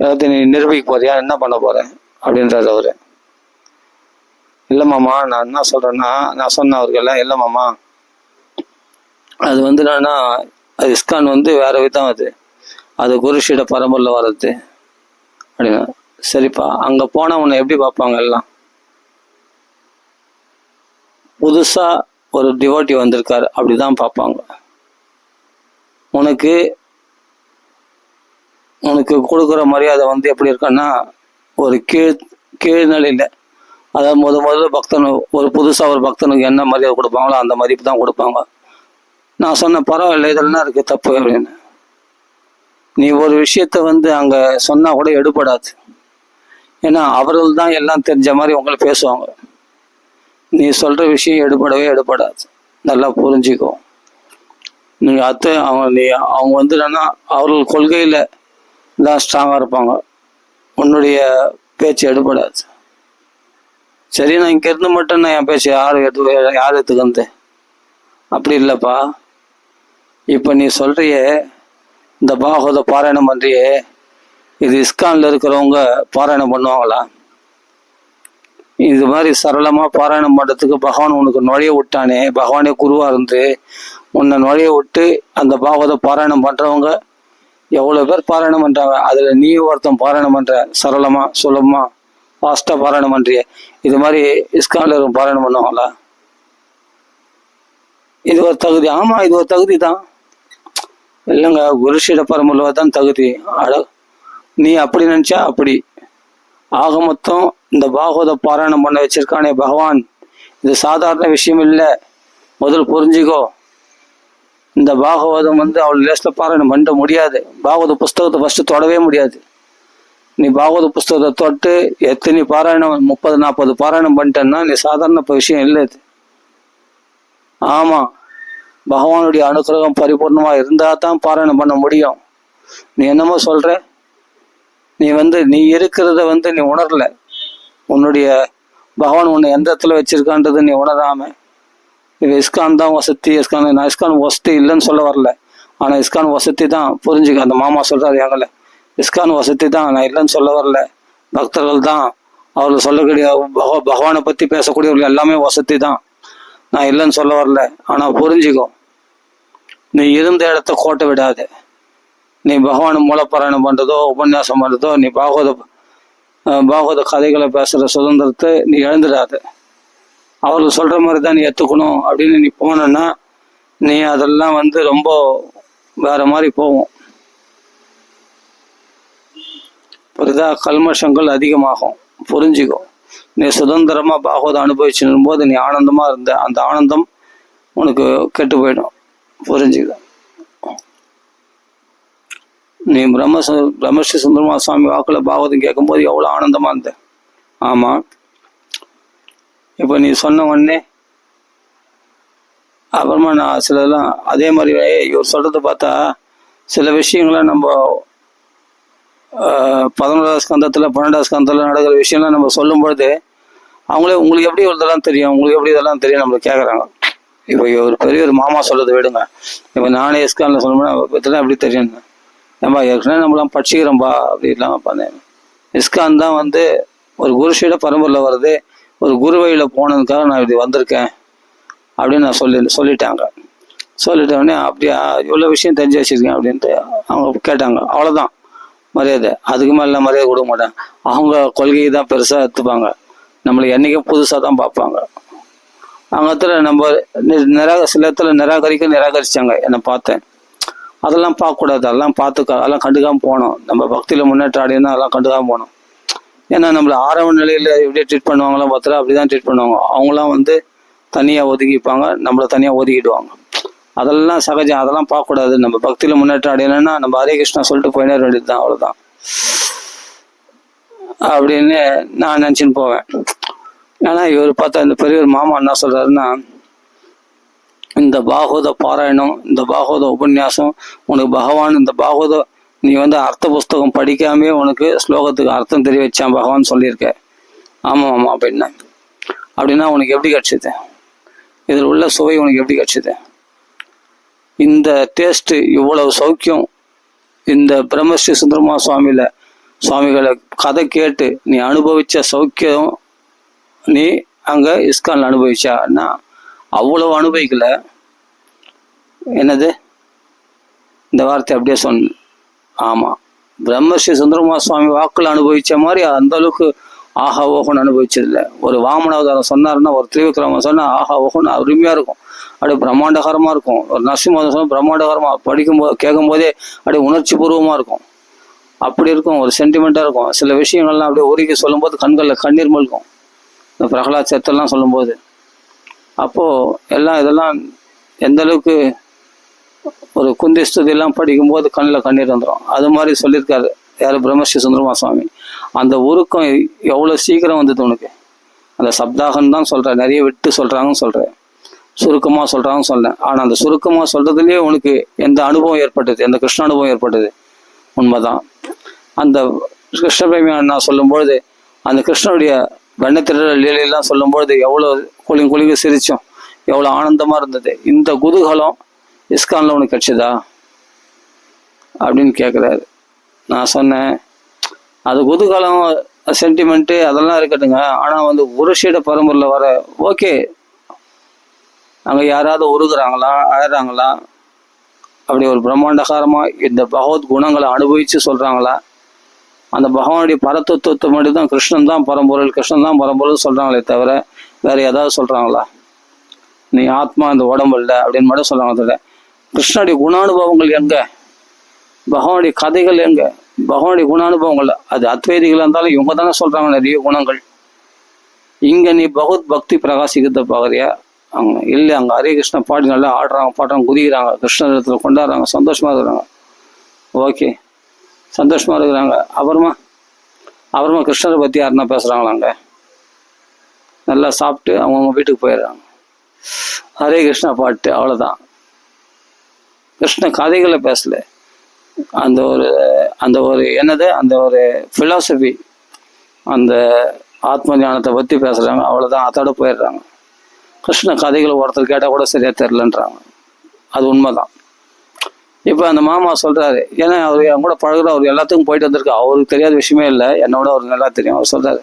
எல்லாத்தையும் நீ நிரூபிக்க போறியா, என்ன பண்ண போற அப்படின்றாரு அவரு. இல்லை மாமா, நான் என்ன சொல்றேன்னா, நான் சொன்னேன் அவருக்கெல்லாம், இல்லை மாமா, அது வந்து என்னன்னா, அது இஸ்கான் வந்து வேற விதம், அது குருஷிட பரம்பரில் வர்றது அப்படின்னா. சரிப்பா, அங்க போனா உன்னை எப்படி பார்ப்பாங்க எல்லாம்? புதுசா ஒரு டிவோட்டி வந்திருக்காரு அப்படிதான் பார்ப்பாங்க. உனக்கு உனக்கு கொடுக்குற மரியாதை வந்து எப்படி இருக்குன்னா, ஒரு கீழ்நிலையில, அதாவது முதல்ல பக்தனு, ஒரு புதுசா ஒரு பக்தனுக்கு என்ன மரியாதை கொடுப்பாங்களோ அந்த மதிப்பு தான் கொடுப்பாங்க. நான் சொன்ன பரவாயில்ல, இதெல்லாம் இருக்கு தப்பு அப்படின்னு. நீ ஒரு விஷயத்த வந்து அங்க சொன்னா கூட எடுபடாது. ஏன்னா அவர்கள் தான் எல்லாம் தெரிஞ்ச மாதிரி உங்களை பேசுவாங்க. நீ சொல்ற விஷயம் எடுபடாது. நல்லா புரிஞ்சுக்கோ. நீங்க அவங்க வந்து என்னன்னா, அவர்கள் கொள்கையில தான் ஸ்ட்ராங்கா இருப்பாங்க. உன்னுடைய பேச்சு எடுபடாது. சரி, நான் இங்க இருந்து மட்டும் நான் என் பேச்சு யார் எடுத்துக்கிறது? அப்படி இல்லைப்பா. இப்ப நீ சொல்றியே, இந்த பாகவத பாராயணம் பண்றியே, இது இஸ்கான்ல இருக்கிறவங்க பாராயணம் பண்ணுவாங்களா? இது மாதிரி சரளமா பாராயணம் பண்றதுக்கு பகவான் உனக்கு நுழைய விட்டானே, பகவானே குருவா இருந்து உன்னை நுழைய விட்டு அந்த பாகவத பாராயணம் பண்றவங்க எவ்வளவு பேர் பாராயணம் பண்றாங்க. அதுல நீ ஒருத்தன் பாராயணம் பண்ற, சரளமா சுலபமா ஃபாஸ்டா பாராயணம் பண்றிய. இது மாதிரி இஸ்கான்ல இருக்கும் பாராயணம் பண்ணுவாங்களா? இது ஒரு தகுதி. ஆமா, இது ஒரு தகுதி தான். இல்லைங்க, குருஷிட பரம்பரை தான் தகுதி. நீ அப்படி நினைச்சா அப்படி. ஆக மொத்தம் இந்த பாகவத பாராயணம் பண்ண வச்சிருக்கானே பகவான், இது சாதாரண விஷயம் இல்லை. முதல் புரிஞ்சுக்கோ. இந்த பாகவதம் வந்து அவள் லேஸ்ல பாராயணம் பண்ண முடியாது. பாகவத புஸ்தகத்தை ஃபர்ஸ்ட் தொடவே முடியாது. நீ பாகவத புஸ்தகத்தை தொட்டு எத்தனை பாராயணம், 30-40 பாராயணம் பண்ணிட்டேன்னா நீ சாதாரண விஷயம் இல்லை இது. ஆமா, பகவானுடைய அனுகிரகம் பரிபூர்ணமா இருந்தா தான் பாராயணம் பண்ண முடியும். நீ என்னமோ சொல்ற, நீ இருக்கிறத வந்து நீ உணரல. உன்னுடைய பகவான் உன்னை எந்த இடத்துல வச்சிருக்கான்றது நீ உணராம, இது இஸ்கான் தான் வசதி, நான் இஸ்கான் வசதி இல்லைன்னு சொல்ல வரல. ஆனா இஸ்கான் வசதி தான், புரிஞ்சுக்க. அந்த மாமா சொல்றாரு எங்களை, இஸ்கான் வசதி தான், நான் இல்லைன்னு சொல்ல வரல. பக்தர்கள் தான், அவர்கள் சொல்லக்கூடிய பகவானை பத்தி பேசக்கூடியவர்கள் எல்லாமே வசதி தான், நான் இல்லைன்னு சொல்ல வரல. ஆனா புரிஞ்சுக்கோ, நீ இருந்த இடத்த கோட்டை விடாது. நீ பகவான் மூலப்பாராயணம் பண்றதோ உபன்யாசம் பண்றதோ, நீ பாகவத கதைகளை பேசுற சுதந்திரத்தை நீ இழந்துடாது. அவர்கள் சொல்ற மாதிரி தான் நீ ஏற்றுக்கணும் அப்படின்னு நீ போனன்னா, நீ அதெல்லாம் வந்து ரொம்ப வேற மாதிரி போகும். புரிதா? கல்மஷங்கள் அதிகமாகும். புரிஞ்சுக்கோ. நீ சுதந்திரமா பாகவதம் அனுபவிச்சுடும் போது நீ ஆனந்தமா இருந்த அந்த ஆனந்தம் உனக்கு கெட்டு போயிடும். புரிஞ்சுக்க. நீ பிரம்மஸ்ரீ சுந்தரமா சுவாமி வாக்குல பாகவதம் கேட்கும்போது எவ்வளவு ஆனந்தமா இருந்த. ஆமா, இப்ப நீ சொன்ன உடனே அப்புறமா நான் சிலதெல்லாம் அதே மாதிரி இவர் சொல்றதை பார்த்தா சில விஷயங்களை நம்ம 11ஆவது ஸ்கந்தத்துல 12ஆவது ஸ்கந்தத்துல நடக்கிற விஷயம்லாம் நம்ம சொல்லும் பொழுது அவங்களே, உங்களுக்கு எப்படி இதெல்லாம் தெரியும், உங்களுக்கு எப்படி இதெல்லாம் தெரியும் நம்மள கேட்குறாங்க. இப்போ ஒரு பெரிய ஒரு மாமா சொல்றதை விடுங்க. இப்போ நானே இஸ்கான்ல சொல்லணும்னா இதெல்லாம் எப்படி தெரியும், ஏன்பா ஏற்கனவே நம்மளாம் படிச்சுக்கிறோம்பா அப்படிலாம் பண்ணேன். இஸ்கான் தான் வந்து ஒரு குருஷிட பரம்பரில் வருது, ஒரு குருவையில் போனதுக்காக நான் இப்படி வந்திருக்கேன் அப்படின்னு நான் சொல்லிட்டாங்க. சொல்லிட்டோடனே அப்படியா இவ்வளோ விஷயம் தெரிஞ்சு வச்சிருக்கேன் அப்படின்ட்டு அவங்க கேட்டாங்க. அவ்வளோதான் மரியாதை. அதுக்கு மேலே மரியாதை கொடுக்க மாட்டாங்க. அவங்க கொள்கையை தான் பெருசாக எடுத்துப்பாங்க. நம்மளை என்றைக்கும் புதுசாக தான் பார்ப்பாங்க. அவங்க இடத்துல நம்ம சில இடத்துல நிராகரிச்சாங்க. என்னை பார்த்தேன். அதெல்லாம் பார்க்கக்கூடாது. அதெல்லாம் அதெல்லாம் கண்டுக்காம போகணும். நம்ம பக்தியில் முன்னேற்றம் அடையினா அதெல்லாம் கண்டுக்காம போகணும். ஏன்னா நம்மளை ஆரம்ப நிலையில் எப்படி ட்ரீட் பண்ணுவாங்களோ பார்த்தா அப்படிதான் ட்ரீட் பண்ணுவாங்க. அவங்களாம் வந்து தனியாக ஒதுக்கிப்பாங்க, நம்மளை தனியாக ஒதுக்கிடுவாங்க. அதெல்லாம் சகஜம். அதெல்லாம் பார்க்கக்கூடாது. நம்ம பக்தியில் முன்னேற்றம் அடையணும்னா நம்ம ஹரே கிருஷ்ணா சொல்லிட்டு போயினே வேண்டியது தான், அவ்வளோதான் அப்படின்னு நான் நினச்சின்னு போவேன். ஏன்னா இவர் பார்த்தா இந்த பெரியவர் மாமா என்ன சொல்றாருன்னா, இந்த பாகவத பாராயணம், இந்த பாகவத உபன்யாசம் உனக்கு பகவான், இந்த பாகவத நீ வந்து அர்த்த புஸ்தகம் படிக்காமே உனக்கு ஸ்லோகத்துக்கு அர்த்தம் தெரிய வச்சான் பகவான் சொல்லியிருக்க. ஆமாம் ஆமாம் அப்படின்னா உனக்கு எப்படி கிடைச்சது? இதில் உள்ள சுவை உனக்கு எப்படி கிடைச்சது? இந்த டேஸ்ட், இவ்வளவு சௌக்கியம் இந்த பிரம்மஸ்ரீ சுந்தரமா சுவாமியில சுவாமிகளை கதை கேட்டு நீ அனுபவிச்ச சௌக்கியம் நீ அங்க இஸ்கான்ல அனுபவிச்சான்னா அவ்வளவு அனுபவிக்கல. என்னது இந்த வார்த்தை அப்படியே சொன்ன. ஆமா, பிரம்மஸ்ரீ சுந்தரமா சுவாமி வாக்குல அனுபவிச்ச மாதிரி அந்த அளவுக்கு ஆஹா ஓஹோன்னு அனுபவிச்சதில்லை. ஒரு வாமனாவதாரம் சொன்னாருன்னா, ஒரு திரிவிக்ரமன் சொன்னா ஆஹா ஓஹோன்னு அருமையா இருக்கும், அப்படியே பிரம்மாண்டகரமா இருக்கும். ஒரு நரசிம்மதம் சொன்னா பிரம்மாண்டகரமா படிக்கும்போது கேட்கும் போதே அப்படியே உணர்ச்சி பூர்வமா இருக்கும். அப்படி இருக்கும், ஒரு சென்டிமெண்டா இருக்கும். சில விஷயங்கள்லாம் அப்படியே உருகி சொல்லும்போது கண்களில் கண்ணீர் மல்கும். இந்த பிரகலாத் சத்தெல்லாம் சொல்லும்போது அப்போ எல்லாம் இதெல்லாம் எந்த அளவுக்கு ஒரு குந்தி ஸ்துதி எல்லாம் படிக்கும்போது கண்ணில் கண்ணீர் வந்துடும். அது மாதிரி சொல்லியிருக்காரு யாரு, பிரம்மஸ்ரீ சுந்தரமா சுவாமி. அந்த உருக்கம் எவ்வளோ சீக்கிரம் வந்தது உனக்கு. அந்த சப்தாகம் தான் சொல்கிறேன், நிறைய விட்டு சொல்கிறாங்கன்னு சொல்கிறேன், சுருக்கமாக சொல்கிறாங்கன்னு சொல்கிறேன். ஆனால் அந்த சுருக்கமாக சொல்கிறதுலேயே உனக்கு எந்த அனுபவம் ஏற்பட்டது, எந்த கிருஷ்ண அனுபவம் ஏற்பட்டது உண்மைதான். அந்த கிருஷ்ண பிரேமி அண்ணா சொல்லும்பொழுது அந்த கிருஷ்ணனுடைய வண்ணத்திர லீலையெல்லாம் சொல்லும்பொழுது எவ்வளோ குளிங்க சிரிச்சோம், எவ்வளோ ஆனந்தமாக இருந்தது. இந்த குதூகலம் இஸ்கான்ல உனக்கு கிடைச்சதா அப்படின்னு கேட்குறாரு. நான் சொன்னேன், அது குதூகலம் சென்டிமெண்ட்டு அதெல்லாம் இருக்கட்டுங்க, ஆனால் வந்து குருஷீட பரம்பரில் வர ஓகே, அங்கே யாராவது உருகுறாங்களா அழறாங்களா, அப்படி ஒரு பிரம்மாண்டகாரமாக இந்த பகவத் குணங்களை அனுபவித்து சொல்கிறாங்களா, அந்த பகவானுடைய பரத்தத்துவத்தை மட்டும் தான் கிருஷ்ணன் தான் பரம்பொருள், கிருஷ்ணன் தான் பரம்பொருள் சொல்கிறாங்களே தவிர வேறு ஏதாவது சொல்கிறாங்களா, நீ ஆத்மா இந்த உடம்பு இல்லை அப்படின்னு மட்டும் சொல்கிறாங்க தவிர கிருஷ்ணனுடைய குணானுபவங்கள் எங்கே, பகவானுடைய கதைகள் எங்கே, பகவானுடைய குணானுபவங்கள். அது அத்வைதிகளாக இருந்தாலும் இவங்க தானே சொல்கிறாங்க நிறைய குணங்கள். இங்கே நீ பகவத் பக்தி பிரகாசிக்கிறத பார்க்குறியா, அவங்க இல்லை, அங்கே ஹரே கிருஷ்ண பாடி நல்லா ஆடுறாங்க, பாடுறாங்க, குதிக்கிறாங்க, கிருஷ்ணர் இடத்துல கொண்டாடுறாங்க, சந்தோஷமாக இருக்கிறாங்க. ஓகே, சந்தோஷமாக இருக்கிறாங்க. அப்புறமா கிருஷ்ணரை பற்றி யாருன்னா பேசுகிறாங்களாங்க, நல்லா சாப்பிட்டு அவங்க வீட்டுக்கு போயிடுறாங்க, ஹரே கிருஷ்ணா பாட்டு, அவ்வளோதான். கிருஷ்ண கதைகளை பேசல, அந்த ஒரு என்னது, அந்த ஒரு ஃபிலாசபி, அந்த ஆத்ம ஞானத்தை பற்றி பேசுகிறாங்க, அவ்வளோதான், அதோட போயிடுறாங்க. கிருஷ்ண கதைகளை ஒருத்தர் கேட்டால் கூட சரியாக தெரிலன்றாங்க. அது உண்மைதான். இப்போ அந்த மாமா சொல்கிறாரு, ஏன்னா அவர் என் கூட பழகுற, அவர் எல்லாத்துக்கும் போயிட்டு வந்திருக்கு, அவருக்கு தெரியாத விஷயமே இல்லை, என்னோட அவருக்கு நல்லா தெரியும். அவர் சொல்கிறாரு,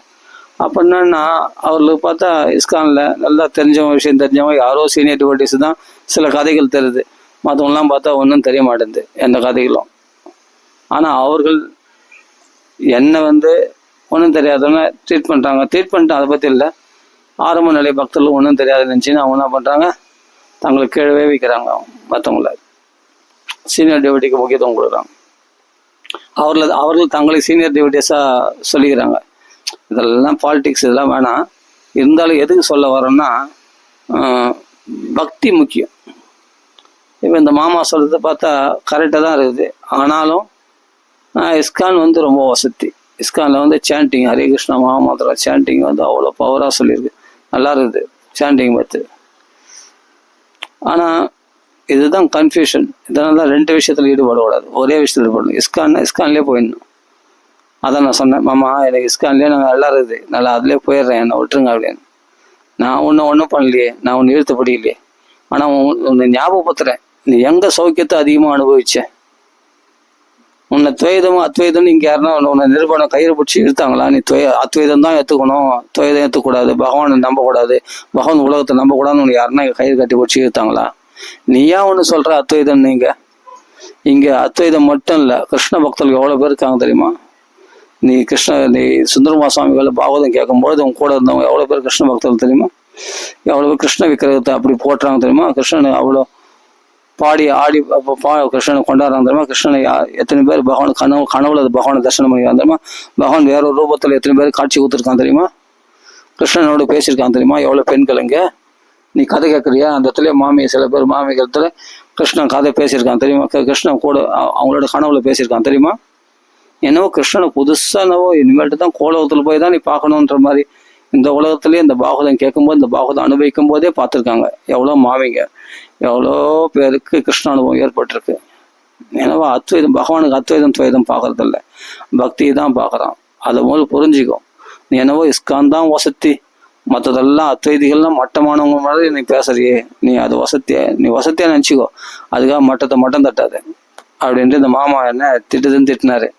அப்போ என்னன்னா அவர்களுக்கு பார்த்தா இஸ்கானில் நல்லா தெரிஞ்சவங்க, விஷயம் தெரிஞ்சவங்க, யாரோ சீனியர் டிவோட்டிஸ் தான் சில கதைகள் தெரியுது, மற்றவங்களாம் பார்த்தா ஒன்றும் தெரிய மாட்டேங்குது எந்த கதைகளும். ஆனால் அவர்கள் என்னை வந்து ஒன்றும் தெரியாதவங்க ட்ரீட் பண்ணுறாங்க. ட்ரீட்மெண்ட் அதை பற்றி இல்லை, ஆரம்ப நிலை பக்தர்கள் ஒன்றும் தெரியாது நினச்சின்னு அவங்க என்ன பண்ணுறாங்க, தங்களுக்கு கீழவே வைக்கிறாங்க, மற்றவங்கள சீனியர் டிவோட்டிக்கு முக்கியத்துவம் கொடுக்குறாங்க. அவர்கள் தங்களை சீனியர் டிவோட்டிஸாக சொல்லிக்கிறாங்க. இதெல்லாம் பாலிடிக்ஸ், இதெல்லாம் வேணாம். இருந்தாலும் எதுக்கு சொல்ல வரோன்னா, பக்தி முக்கியம். இப்போ இந்த மாமா சொல்கிறத பார்த்தா கரெக்டாக தான் இருக்குது. ஆனாலும் இஸ்கான் வந்து ரொம்ப வசதி. இஸ்கானில் வந்து சாண்டிங், ஹரே கிருஷ்ணா மகாமந்திரா சாண்டிங் வந்து அவ்வளோ பவராக சொல்லியிருக்கு, நல்லா இருக்குது சாண்டிங் பார்த்து. ஆனால் இதுதான் கன்ஃபியூஷன். இதனால தான் ரெண்டு விஷயத்தில் ஈடுபடக்கூடாது, ஒரே விஷயத்தில் ஈடுபடணும். இஸ்கான்லேயே போயிடணும். அதான் நான் சொன்னேன், மாமா எனக்கு இஸ்கான்லேயே நாங்கள் நல்லா இருக்குது, நல்லா அதிலே போயிடுறேன், என்னை விட்டுருங்க அப்படின்னு. நான் ஒன்றும் பண்ணலையே, நான் ஒன்று இழுத்துப்படியில்லையே, ஆனால் உன்னை ஞாபகப்படுத்துகிறேன், நீ எங்கே சௌக்கியத்தை அதிகமாக அனுபவிச்சேன், உன்னை துவைதமும் அத்வைதம்னு இங்கே யாருன்னா உன்னை நிரூபணம் கயிறு பிடிச்சி இழுத்தாங்களா, நீ அத்வைதம் தான் ஏற்றுக்கணும், துவைதம் ஏற்றுக்கூடாது, பகவானை நம்பக்கூடாது, பகவான் உலகத்தை நம்பக்கூடாதுன்னு உன்னை யாருன்னா கயிறு கட்டி பிடிச்சி இழுத்தாங்களா? நீயா ஒன்று சொல்கிற அத்வைதம். இங்கே அத்வைதம் மட்டும் இல்லை, கிருஷ்ண பக்தர்கள் எவ்வளோ பேர் இருக்காங்க தெரியுமா? நீ சுந்தரமா சுவாமிகள் பாகவதம் கேட்கும்போது உங்க கூட இருந்தவங்க எவ்வளோ பேர் கிருஷ்ண பக்தர்கள் தெரியுமா? எவ்வளோ பேர் கிருஷ்ண விக்கிரகத்தை அப்படி போட்டுறாங்க தெரியுமா? கிருஷ்ணனை அவ்வளோ பாடி ஆடி கிருஷ்ணனை கொண்டாடுறாங்க தெரியுமா? கிருஷ்ணனை எத்தனை பேர் பகவான் கனவுல பகவானை தரிசனம் பண்ணிக்கிறாங்க தெரியுமா? பகவான் வேற ஒரு ரூபத்தில் எத்தனை பேர் காட்சி கொடுத்துருக்கான் தெரியுமா? கிருஷ்ணனோட பேசியிருக்கான் தெரியுமா? எவ்வளோ பெண்கள் இங்கே நீ கதை கேட்குறியா? அந்த இடத்துல சில பேர் மாமியத்துல கிருஷ்ணன் கதை பேசியிருக்கான் தெரியுமா? கிருஷ்ணன் கூட அவங்களோட கனவுல பேசியிருக்கான் தெரியுமா? என்னவோ கிருஷ்ணனை புதுசானவோ இனிமேல்ட்டு தான் கோலோகத்தில் போய் தான் நீ பார்க்கணுன்ற மாதிரி இந்த உலகத்துலேயே இந்த பாகவதம் கேட்கும்போது, இந்த பாகவதம் அனுபவிக்கும் போதே பார்த்துருக்காங்க எவ்வளோ மாமிங்க, எவ்வளோ பேருக்கு கிருஷ்ண அனுபவம் ஏற்பட்டிருக்கு. எனவே அத்வைதம், பகவானுக்கு அத்வைதம் துவைதம் பார்க்கறதில்ல, பக்தியை தான் பார்க்குறான். அதை முதல் புரிஞ்சிக்கும். நீ என்னவோ இஸ்கான் தான் வசதி, மற்றதெல்லாம் அத்வைதிகள்லாம் மட்டமானவங்க மாதிரி நீ பேசுறியே, நீ அது வசதியாக நினச்சிக்கோ, அதுக்காக மட்டத்தை மட்டும் தட்டாது அப்படின்ட்டு இந்த மாமா என்ன திட்டுதுன்னு திட்டினாரு.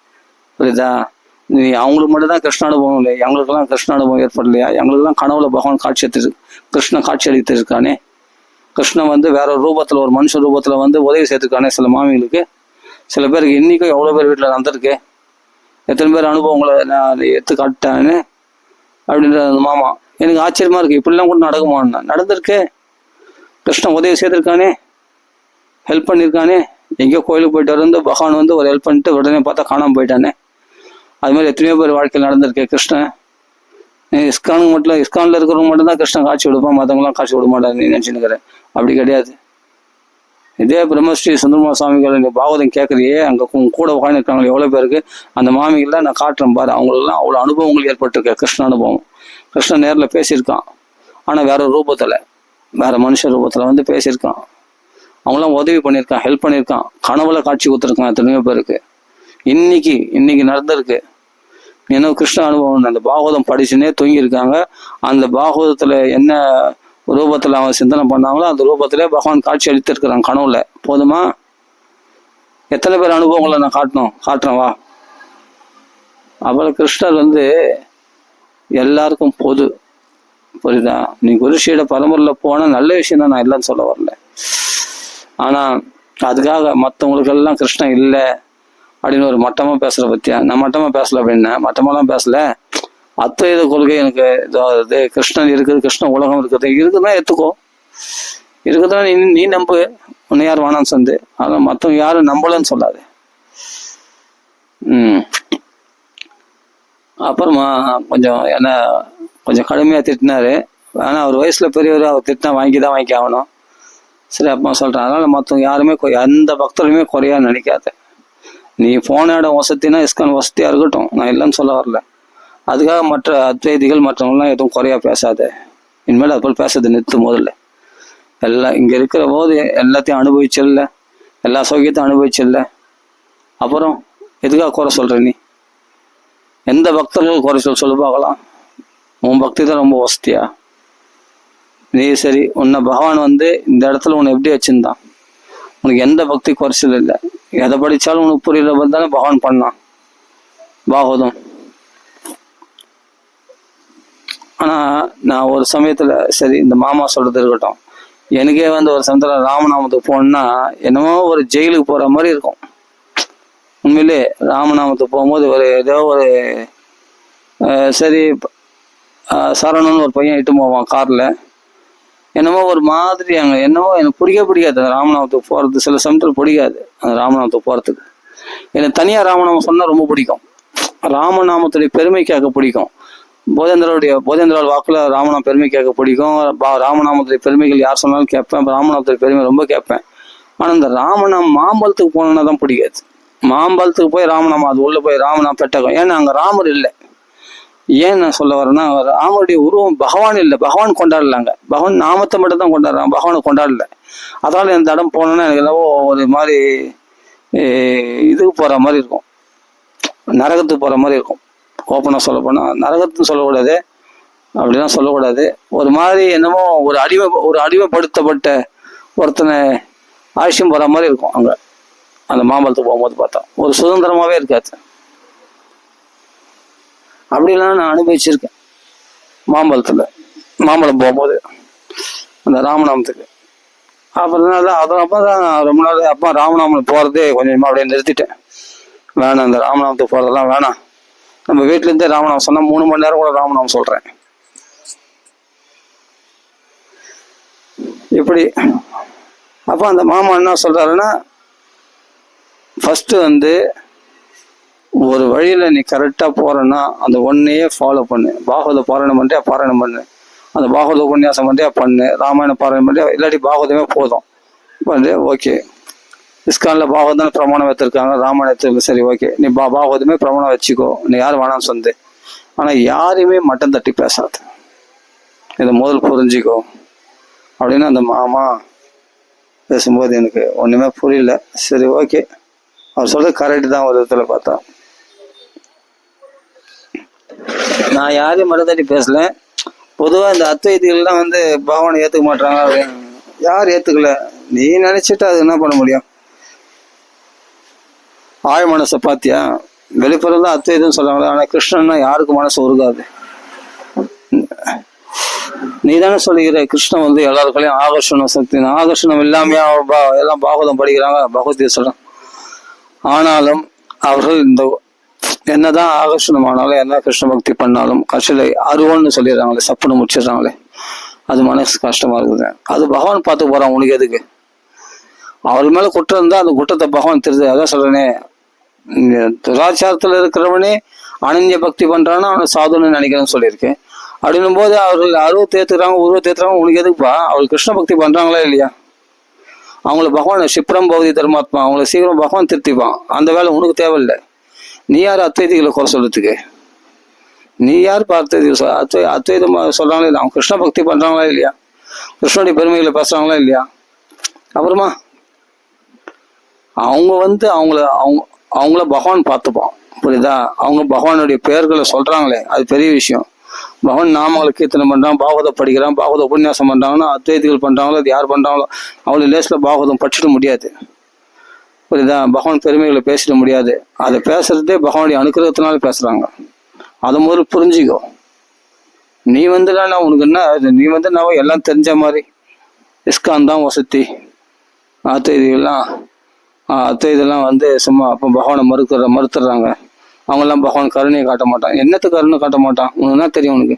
புரியுதா? நீ அவங்களுக்கு மட்டும் தான் கிருஷ்ண அனுபவம் இல்லை, எங்களுக்கெல்லாம் கிருஷ்ண அனுபவம் ஏற்படலையா? எங்களுக்கெல்லாம் கனவுல பகவான் காட்சி எடுத்து கிருஷ்ணன் காட்சி அளித்து இருக்கானே. கிருஷ்ணன் வந்து வேற ஒரு ரூபத்துல, ஒரு மனுஷ ரூபத்துல வந்து உதவி செய்திருக்கானே சில மாமிகளுக்கு. சில பேருக்கு இன்னைக்கும் எவ்வளோ பேர் வீட்டில் நடந்திருக்கு, எத்தனை பேர் அனுபவங்களை நான் எடுத்து காட்டானே அப்படின்ற அந்த மாமா. எனக்கு ஆச்சரியமா இருக்கு, இப்படிலாம் கூட நடக்குமான்னா. நடந்திருக்கு. கிருஷ்ணன் உதவி செய்திருக்கானே, ஹெல்ப் பண்ணியிருக்கானே. எங்கேயோ கோயிலுக்கு போயிட்டு வந்து பகவான் வந்து ஒரு ஹெல்ப் பண்ணிட்டு உடனே பார்த்தா காணாமல் போயிட்டானே. அது மாதிரி எத்தனையோ பேர் வாழ்க்கையில் நடந்திருக்கு. கிருஷ்ணன் இஸ்கானுக்கு மட்டும், இஸ்கானில் இருக்கிறவங்க மட்டும்தான் கிருஷ்ணன் காட்சி கொடுப்பான், மற்றவங்களாம் காட்சி விட மாட்டாங்க நீ நினச்சினுக்கிறேன். அப்படி கிடையாது. இதே பிரம்மஸ்ரீ சுந்தரமா சுவாமிகள் நீ பாகவதம் கேட்குறியே, அங்கே கூட உட்காந்துருக்காங்க எவ்வளோ பேருக்கு. அந்த மாமிகள்லாம் நான் காட்டுறேன் பாரு, அவங்களுக்குலாம் அவ்வளோ அனுபவங்கள் ஏற்பட்டிருக்கு. கிருஷ்ண அனுபவம். கிருஷ்ணன் நேரில் பேசியிருக்கான், ஆனால் வேற ஒரு ரூபத்தில், வேற மனுஷ ரூபத்தில் வந்து பேசியிருக்கான். அவங்களாம் உதவி பண்ணியிருக்கான், ஹெல்ப் பண்ணியிருக்கான், கனவுல காட்சி கொடுத்துருக்கான் எத்தனையோ பேருக்கு. இன்னைக்கு நடந்திருக்கு. ஏன்னா கிருஷ்ண அனுபவம் அந்த பாகவதம் படிச்சுன்னே தூங்கியிருக்காங்க. அந்த பாகவதத்துல என்ன ரூபத்துல அவன் சிந்தனை பண்ணாங்களோ அந்த ரூபத்திலே பகவான் காட்சி அளித்திருக்கிறான் கனவுல. போதுமா? எத்தனை பேர் அனுபவங்களை நான் காட்டுறேன் வா. அப்புறம் கிருஷ்ணர் வந்து எல்லாருக்கும் பொது. புரியுதா? நீ குருஷியோட பரம்பரையில் போனா நல்ல விஷயம் தான், நான் இல்லைன்னு சொல்ல வரல. ஆனா அதுக்காக மற்றவங்களுக்கு எல்லாம் கிருஷ்ணன் இல்லை அப்படின்னு ஒரு மட்டமா பேசுற பத்தியா? நான் மட்டமா பேசல அப்படின்னா, மட்டமாலாம் பேசல. அத்வைத கொள்கை எனக்கு இது கிருஷ்ணன் இருக்குது, கிருஷ்ண உலகம் இருக்குதுன்னா எடுத்துக்கோ. இருக்குதுன்னா நீ நம்பு, உன்னை யார் வேணான்னு சொந்து. அதெல்லாம் மற்றவங்க யாரும் நம்பலன்னு சொல்லாது. அப்புறமா கொஞ்சம் என்ன கொஞ்சம் கடுமையாக திட்டினாரு. ஆனால் அவர் வயசுல பெரியவர், அவர் திட்டினா வாங்கி ஆகணும். சரி அப்பா சொல்கிறேன். அதனால் மற்றவங்க யாருமே எந்த பக்தருமே குறையா நினைக்காத. நீ போன இடம் வசதினா இஸ்கான் வசதியாக இருக்கட்டும், நான் இல்லைன்னு சொல்ல வரல. அதுக்காக மற்ற அத்வைதிகள் மற்றவங்களாம் எதுவும் குறையா பேசாத. இனிமேல் அது போல் பேசுறது நிறுத்து. முதல்ல எல்லாம் இங்கே இருக்கிற போது எல்லாத்தையும் அனுபவிச்சில்ல, எல்லா சௌக்கியத்தையும் அனுபவிச்சில்ல, அப்புறம் எதுக்காக குறை சொல்கிற? நீ எந்த பக்தர்கள் குறை சொல்லு பார்க்கலாம். உன் பக்தி தான் ரொம்ப வசதியா? நீ சரி, உன்னை பகவான் வந்து இந்த இடத்துல உன்னை எப்படி வச்சிருந்தான்? உனக்கு எந்த பக்தி குறைச்சல் இல்லை. எதை படித்தாலும் உனக்கு புரியுற போது தானே பகவான் பண்ணான் பாகவதம். ஆனால் நான் ஒரு சமயத்தில் சரி இந்த மாமா சொல்கிறது இருக்கட்டும், எனக்கே வந்து ஒரு சமயத்தில் ராமநாமத்துக்கு போனா என்னமோ ஒரு ஜெயிலுக்கு போகிற மாதிரி இருக்கும். உண்மையிலே ராமநாமத்துக்கு போகும்போது ஒரு ஏதோ ஒரு சரி சரணுன்னு ஒரு பையன் இட்டு போவான் காரில். என்னமோ ஒரு மாதிரி அங்கே என்னமோ எனக்கு பிடிக்காது அந்த ராமநாமத்துக்கு போகிறது. சில சமயத்தில் பிடிக்காது அந்த ராமநாமத்துக்கு போகிறதுக்கு. எனக்கு தனியாக ராமநாமம் சொன்னால் ரொம்ப பிடிக்கும். ராமநாமத்துடைய பெருமை கேட்க பிடிக்கும். போதேந்திராவோட வாக்கில் ராமநாம பெருமை கேட்க பிடிக்கும். ராமநாமத்துடைய பெருமைகள் யார் சொன்னாலும் கேட்பேன். ராமநாமத்துடைய பெருமை ரொம்ப கேட்பேன். ஆனால் இந்த ராமநாமம் மாம்பழத்துக்கு போனோன்னா தான் பிடிக்காது. மாம்பழத்துக்கு போய் ராமநாமம், அது உள்ளே போய் ராமநாமம் பெட்டகம். ஏன்னா அங்கே ராமர் இல்லை. ஏன் நான் சொல்ல வரேன்னா, ராமருடைய உருவம் பகவான் இல்லை, பகவான் கொண்டாடலாங்க. பகவான் நாமத்தை மட்டும் தான் கொண்டாடுறாங்க, பகவானை கொண்டாடல. அதனால இந்த இடம் போனோன்னா எனக்கு என்னவோ ஒரு மாதிரி இதுக்கு போகிற மாதிரி இருக்கும், நரகத்துக்கு போகிற மாதிரி இருக்கும். ஓப்பனாக சொல்ல போனால் நரகத்துன்னு சொல்லக்கூடாது, அப்படிலாம் சொல்லக்கூடாது. ஒரு மாதிரி என்னமோ ஒரு அடிமைப்படுத்தப்பட்ட ஒருத்தனை ஆயுஷம் போகிற மாதிரி இருக்கும் அங்கே. அந்த மாம்பழத்துக்கு போகும்போது பார்த்தா ஒரு சுதந்திரமாகவே இருக்காது. அப்படிலாம் நான் அனுபவிச்சிருக்கேன் மாம்பழம் போகும்போது அந்த ராமநாமத்துக்கு. அப்புறம் தான் ரொம்ப நாள் அப்பா ராமநாமம் போகிறதே கொஞ்சமாக அப்படியே நிறுத்திட்டேன். வேணாம், இந்த ராமநாமத்துக்கு போகிறதெல்லாம் வேணாம். நம்ம வீட்டிலேருந்தே ராமநாமம் சொன்னால் 3 மணி நேரம் கூட ராமநாமம் சொல்கிறேன். இப்படி அப்போ அந்த மாமா என்ன சொல்கிறாருன்னா, ஃபஸ்ட்டு வந்து ஒரு வழியில் நீ கரெக்டாக போகிறன்னா அந்த ஒன்றையே ஃபாலோ பண்ணு. பாகவத பாராயணம் பண்ணு, அந்த பாகவத உபன்யாசம் பண்ணு, ராமாயண பாராயணம் பண்ணியா, இல்லாட்டி பாகவதமே போதும் பண்ணு. ஓகே, இஸ்கானில் பாகவதம் பிரமாணம் வைத்திருக்காங்க, ராமாயணத்துக்கு சரி ஓகே, நீ பாகவதமே பிரமாணம் வச்சுக்கோ, நீ யாரும் வேணாம்னு சொந்து. ஆனால் யாரையுமே மட்டம் தட்டி பேசாது, இதை முதல் புரிஞ்சிக்கோ அப்படின்னு அந்த மாமா பேசும்போது எனக்கு ஒன்றுமே புரியல. சரி ஓகே, அவர் சொல்றது கரெக்டு தான். ஒரு விதத்தில் பார்த்தா நான் யாரையும் மறுதட்டி பேசல. பொதுவாக இந்த அத்வைதிகள்லாம் வந்து பகவானை ஏற்றுக்க மாட்டாங்க அப்படின்னு யார் ஏற்றுக்கல. நீ நினைச்சிட்டு அது என்ன பண்ண முடியும்? ஆழ் மனசை பார்த்தியா? வெளிப்புறம் தான் அத்வைதம் சொல்றாங்களே, ஆனா கிருஷ்ணன்னா யாருக்கு மனசு உருகாது. நீ தானே சொல்லுகிற கிருஷ்ணன் வந்து எல்லாருக்குள்ளேயும் ஆகர்ஷண சக்தி, ஆகர்ஷணம் இல்லாமையா எல்லாம் பாகவதம் படிக்கிறாங்க, பகவத்கீதை சொல்றாங்க. ஆனாலும் அவர்கள் இந்த என்னதான் ஆகர்ஷணம் ஆனாலும் என்ன கிருஷ்ண பக்தி பண்ணாலும் கடைசியில அருவன்னு சொல்லிடுறாங்களே, சப்புன்னு முடிச்சிடுறாங்களே, அது மனசு கஷ்டமா இருக்குது. அது பகவான் பார்த்து போறான், உனக்கு எதுக்கு? அவள் மேல குற்றம் இருந்தா அந்த குற்றத்தை பகவான் தெரிஞ்சு. அதான் சொல்றேனே, துராச்சாரத்துல இருக்கிறவனே அனன்ய பக்தி பண்றான்னா அவனை சாதுன்னு நினைக்கிறேன்னு சொல்லியிருக்கேன். அப்படின்னும் போது அவர்கள் அருவத்தை ஏத்துக்கிறாங்க, உருவத்தை ஏத்துறாங்க, உனக்கு எதுக்குப்பா? அவள் கிருஷ்ண பக்தி பண்றாங்களா இல்லையா? அவங்கள பகவான் சிப்ரம் பௌதி தர்மாத்மா, அவங்கள சீக்கிரம் பகவான் திருத்திப்பான். அந்த வேலை உனக்கு தேவையில்லை. நீ யார் அத்வைதிகளை குறை சொல்றதுக்கு? நீ யார் அத்வைதம் சொல்றாங்களா இல்லை? அவங்க கிருஷ்ண பக்தி பண்றாங்களா இல்லையா? கிருஷ்ணனுடைய பெருமைகளை பேசுறாங்களா இல்லையா? அப்புறமா அவங்க வந்து அவங்கள பகவான் பார்த்துப்பான். புரியுதா? அவங்க பகவானுடைய பெயர்களை சொல்றாங்களே, அது பெரிய விஷயம். பகவான் நாமங்களை கீர்த்தனை பண்றான், பாகவதம் படிக்கிறான், பாகவத உபன்யாசம் பண்றாங்கன்னா அத்வைதிகள் பண்றாங்களோ, அது யார் பண்றாங்களோ அவளை லேசில் பாகவதம் படிச்சிட முடியாது. புரியுதா? பகவான் பெருமைகளை பேசிட முடியாது. அதை பேசுறதே பகவானுடைய அனுகிரகத்தினால பேசுறாங்க. அதை முதல்ல புரிஞ்சுக்கோ. நீ வந்துடா உனக்கு என்ன, நீ வந்து நான் எல்லாம் தெரிஞ்ச மாதிரி இஸ்கான் தான் வசதி, அத்வைதெல்லாம் வந்து சும்மா அப்போ பகவானை மறுத்துடுறாங்க. அவங்கெல்லாம் பகவான் கருணையை காட்ட மாட்டான். என்னத்துக்கு கருணை காட்ட மாட்டான்? உனக்கு என்ன தெரியும்? உனக்கு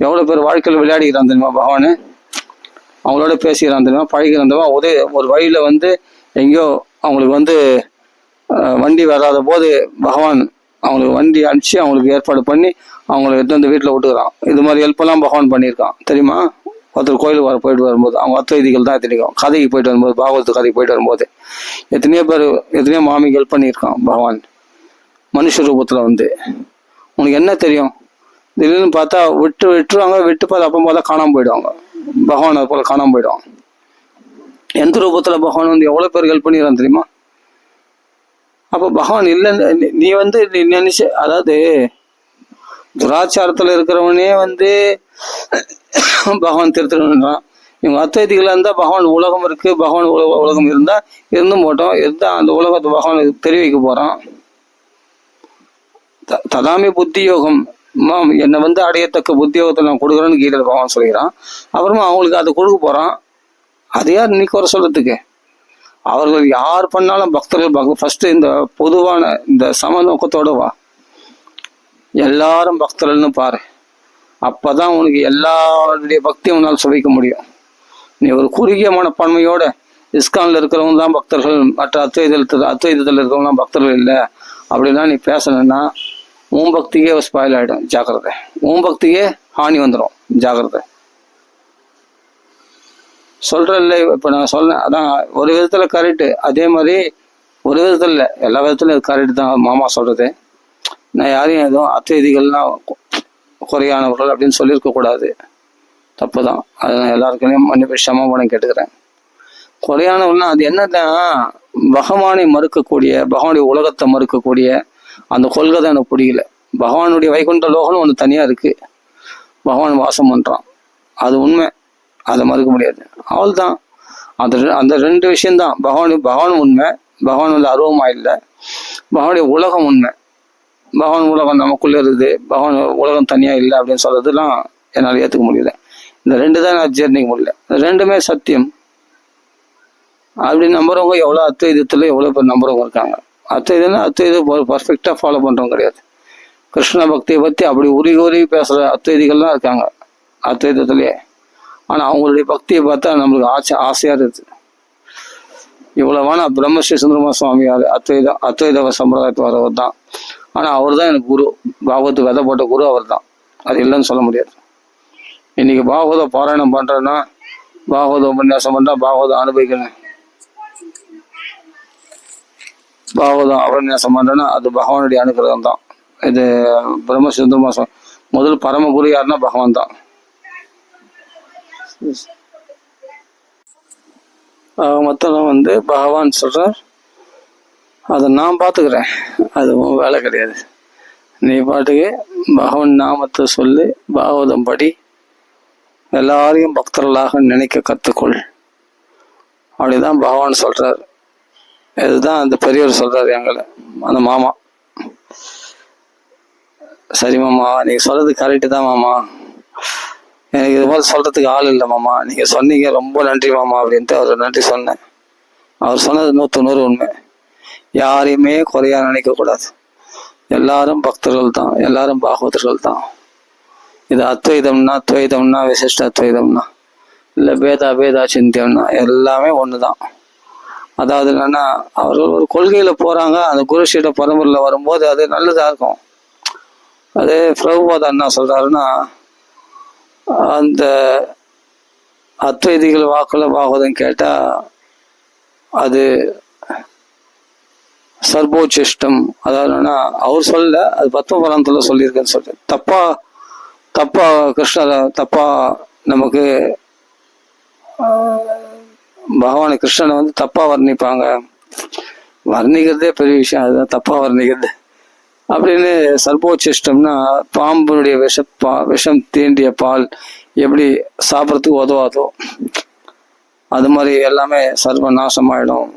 எவ்வளோ பேர் வாழ்க்கையில் விளையாடிக்கிறான் தெரியுமா? பகவானு அவங்களோட பேசிக்கிறான் தெரியுமா? பழகிறான். ஒரு வழியில் வந்து எங்கேயோ அவங்களுக்கு வந்து வண்டி வராத போது பகவான் அவங்களுக்கு வண்டி அனுப்பிச்சு அவங்களுக்கு ஏற்பாடு பண்ணி அவங்களை எடுத்து வந்து வீட்டில் விட்டுக்கிறான். இது மாதிரி ஹெல்ப்பெல்லாம் பகவான் பண்ணியிருக்கான் தெரியுமா? ஒருத்தர் கோயிலுக்கு போயிட்டு வரும்போது அவங்க அத்வைதிகள் தான் தெரியும். கதைக்கு போயிட்டு வரும்போது, பாகவத்து கதைக்கு போயிட்டு வரும்போது எத்தனையோ மாமிக்கு ஹெல்ப் பண்ணியிருக்கான் பகவான் மனுஷ ரூபத்தில் வந்து. உனக்கு என்ன தெரியும்? திடீர்னு பார்த்தா விட்டுருவாங்க, விட்டு பார்த்து அப்போ பார்த்தா காணாமல் போயிடுவாங்க. பகவான் அது போல காணாமல் போயிடுவான். எந்த ரூபத்தில் பகவான் வந்து எவ்வளோ பேர் ஹெல்ப் பண்ணிடுறான் தெரியுமா? அப்போ பகவான் இல்லைன்னு நீ வந்து நினைச்சு, அதாவது துராச்சாரத்தில் இருக்கிறவனே வந்து பகவான் திருத்தணுன்றான். இவங்க அத்வைதிகளாக இருந்தால் பகவான் உலகம் இருக்கு, பகவான் உலகம் இருந்தால் இருந்தும் போட்டோம், இருந்தால் அந்த உலகத்தை பகவான் தெரிவிக்க போகிறான். ததாமி புத்தி யோகம், என்னை வந்து அடையத்தக்க புத்தி யோகத்தை நான் கொடுக்குறேன்னு கீழே பகவான் சொல்லிக்கிறான். அப்புறமா அவங்களுக்கு அதை கொடுக்க போகிறான். அது யார் நீ குறை சொல்றதுக்கு? அவர்கள் யார் பண்ணாலும் பக்தர்கள் ஃபர்ஸ்ட் இந்த பொதுவான இந்த சம நோக்கத்தோட வா, எல்லாரும் பக்தர்கள்னு பாரு. அப்பதான் உனக்கு எல்லாருடைய பக்தியும் உன்னால் சுவைக்க முடியும். நீ ஒரு குறுகிய மனப்பான்மையோட இஸ்கான்ல இருக்கிறவங்க தான் பக்தர்கள், மற்ற அத்வைதத்தில் இருக்கிறவங்க தான் பக்தர்கள் இல்லை அப்படிலாம் நீ பேசணும்னா உன் பக்திக்கே ஸ்பாயில் ஆகிடும். ஜாக்கிரதை. உன் பக்திக்கே ஹானி வந்துடும். ஜாக்கிரதை. சொல்றேன்ல, இப்போ நான் சொன்னேன், அதான் ஒரு விதத்தில் கரெக்டு. அதே மாதிரி ஒரு விதத்தில் இல்லை, எல்லா விதத்துலையும் கரெக்டு தான் மாமா சொல்றது. நான் யாரையும் எதுவும் அத்வைதிகள்லாம் குறையானவர்கள் அப்படின்னு சொல்லியிருக்கக்கூடாது. தப்பு தான். அதை நான் எல்லாருக்குள்ளேயும் மன்னிப்பு சமமான கேட்டுக்கிறேன். குறையானவர்கள்னா அது என்னதான் பகவானை மறுக்கக்கூடிய, பகவானுடைய உலகத்தை மறுக்கக்கூடிய அந்த கொள்கை தான் எனக்கு பிடிக்கல. பகவானுடைய வைகுண்ட லோகம்னு ஒன்று தனியாக இருக்கு, பகவான் வாசம் பண்ணுறான், அது உண்மை, அதை மறுக்க முடியாது. அவள் தான் அந்த ரெண்டு விஷயம்தான். பகவான் உண்மை, பகவான் வந்து அருவமா இல்லை. பகவானுடைய உலகம் உண்மை, பகவான் உலகம் நமக்குள்ளே இருக்குது, பகவான் உலகம் தனியாக இல்லை அப்படின்னு சொல்றதுலாம் என்னால் ஏற்றுக்க முடியல. இந்த ரெண்டு தான் நான் ஜீர்ணிக்க முடியல. ரெண்டுமே சத்தியம் அப்படி நம்புறவங்க எவ்வளோ அத்வைதத்தில் எவ்வளோ பேர் நம்புறவங்க இருக்காங்க. அத்வைதம் பர்ஃபெக்டாக ஃபாலோ பண்ணுறவங்க கிடையாது. கிருஷ்ண பக்தியை பற்றி அப்படி உருகி பேசுகிற அத்வைதிகள்லாம் இருக்காங்க அத்வைதத்திலேயே. ஆனால் அவங்களுடைய பக்தியை பார்த்தா நம்மளுக்கு ஆசையாக இருக்குது. இவ்வளவான பிரம்மஸ்ரீ சுந்தரமா சுவாமியார் அத்வைத சம்பிரதாயத்தை வரவர் தான். ஆனால் அவர் தான் எனக்கு குரு, பாகவத்து விதை போட்ட குரு அவர் தான். அது இல்லைன்னு சொல்ல முடியாது. இன்னைக்கு பாகவத பாராயணம் பண்ணுறேன்னா, பாகவத உபன்யாசம் பண்ணுறா, பாகவதம் அனுபவிக்கணும், பாகவதம் உபன்யாசம் பண்ணுறேன்னா அது பகவானுடைய அனுகிரகம் தான். இது பிரம்மஸ்ரீ சுந்தரமா சுவாமி முதல் பரம குரு யாருன்னா பகவான் தான். மொத்தம் வந்து பகவான் சொல்றார், அதை நான் பார்த்துக்கிறேன், அது வேலை கிடையாது. நீ பாட்டுக்கு பகவான் நாமத்தை சொல்லி பாகவதம் படி, எல்லாரையும் பக்தர்களாக நினைக்க கற்றுக்கொள். அப்படிதான் பகவான் சொல்றார். இதுதான் அந்த பெரியவர் சொல்றாரு எங்களை, அந்த மாமா. சரி மாமா, நீங்க சொல்றது கரெக்டு தான் மாமா, எனக்கு இது மாதிரி சொல்றதுக்கு ஆள் இல்லை மாமா, நீங்க சொன்னீங்க ரொம்ப நன்றி மாமா அப்படின்ட்டு அவர் நன்றி சொன்னேன். அவர் சொன்னது 100% உண்மை. யாரையுமே குறையா நினைக்க கூடாது. எல்லாரும் பக்தர்கள் தான், எல்லாரும் பாகவதர்கள் தான். இது அத்வைதம்னா துவைதம்னா விசிஷ்ட அத்வைதம்னா இல்லை பேதா சிந்தியம்னா எல்லாமே ஒன்று தான். அதாவது என்னன்னா, அவர்கள் ஒரு கொள்கையில போறாங்க, அந்த குருஷீட பரம்பரையில் வரும்போது அது நல்லதா இருக்கும். அதே பிரபுபாதா என்ன சொல்றாருன்னா, அந்த அத்வைதிகள் வாக்குல பாகவதம் கேட்டா அது சர்வோச்சிஷ்டம். அதாவது என்னன்னா, அவர் சொல்ல அது பத்மபுராணத்துல சொல்லியிருக்கேன்னு சொல்லிட்டு தப்பா கிருஷ்ணரை தப்பா நமக்கு பகவான் கிருஷ்ணனை வந்து தப்பா வர்ணிப்பாங்க. வர்ணிக்கிறதே பெரிய விஷயம், அதுதான் தப்பா வர்ணிக்கிறது அப்படின்னு. சர்வோச்சிஷ்டம்னா பாம்புடைய விஷம் தீண்டிய பால் எப்படி சாப்பிட்றதுக்கு உதவாதோ அது மாதிரி எல்லாமே சர்வ நாசமாயிடும்.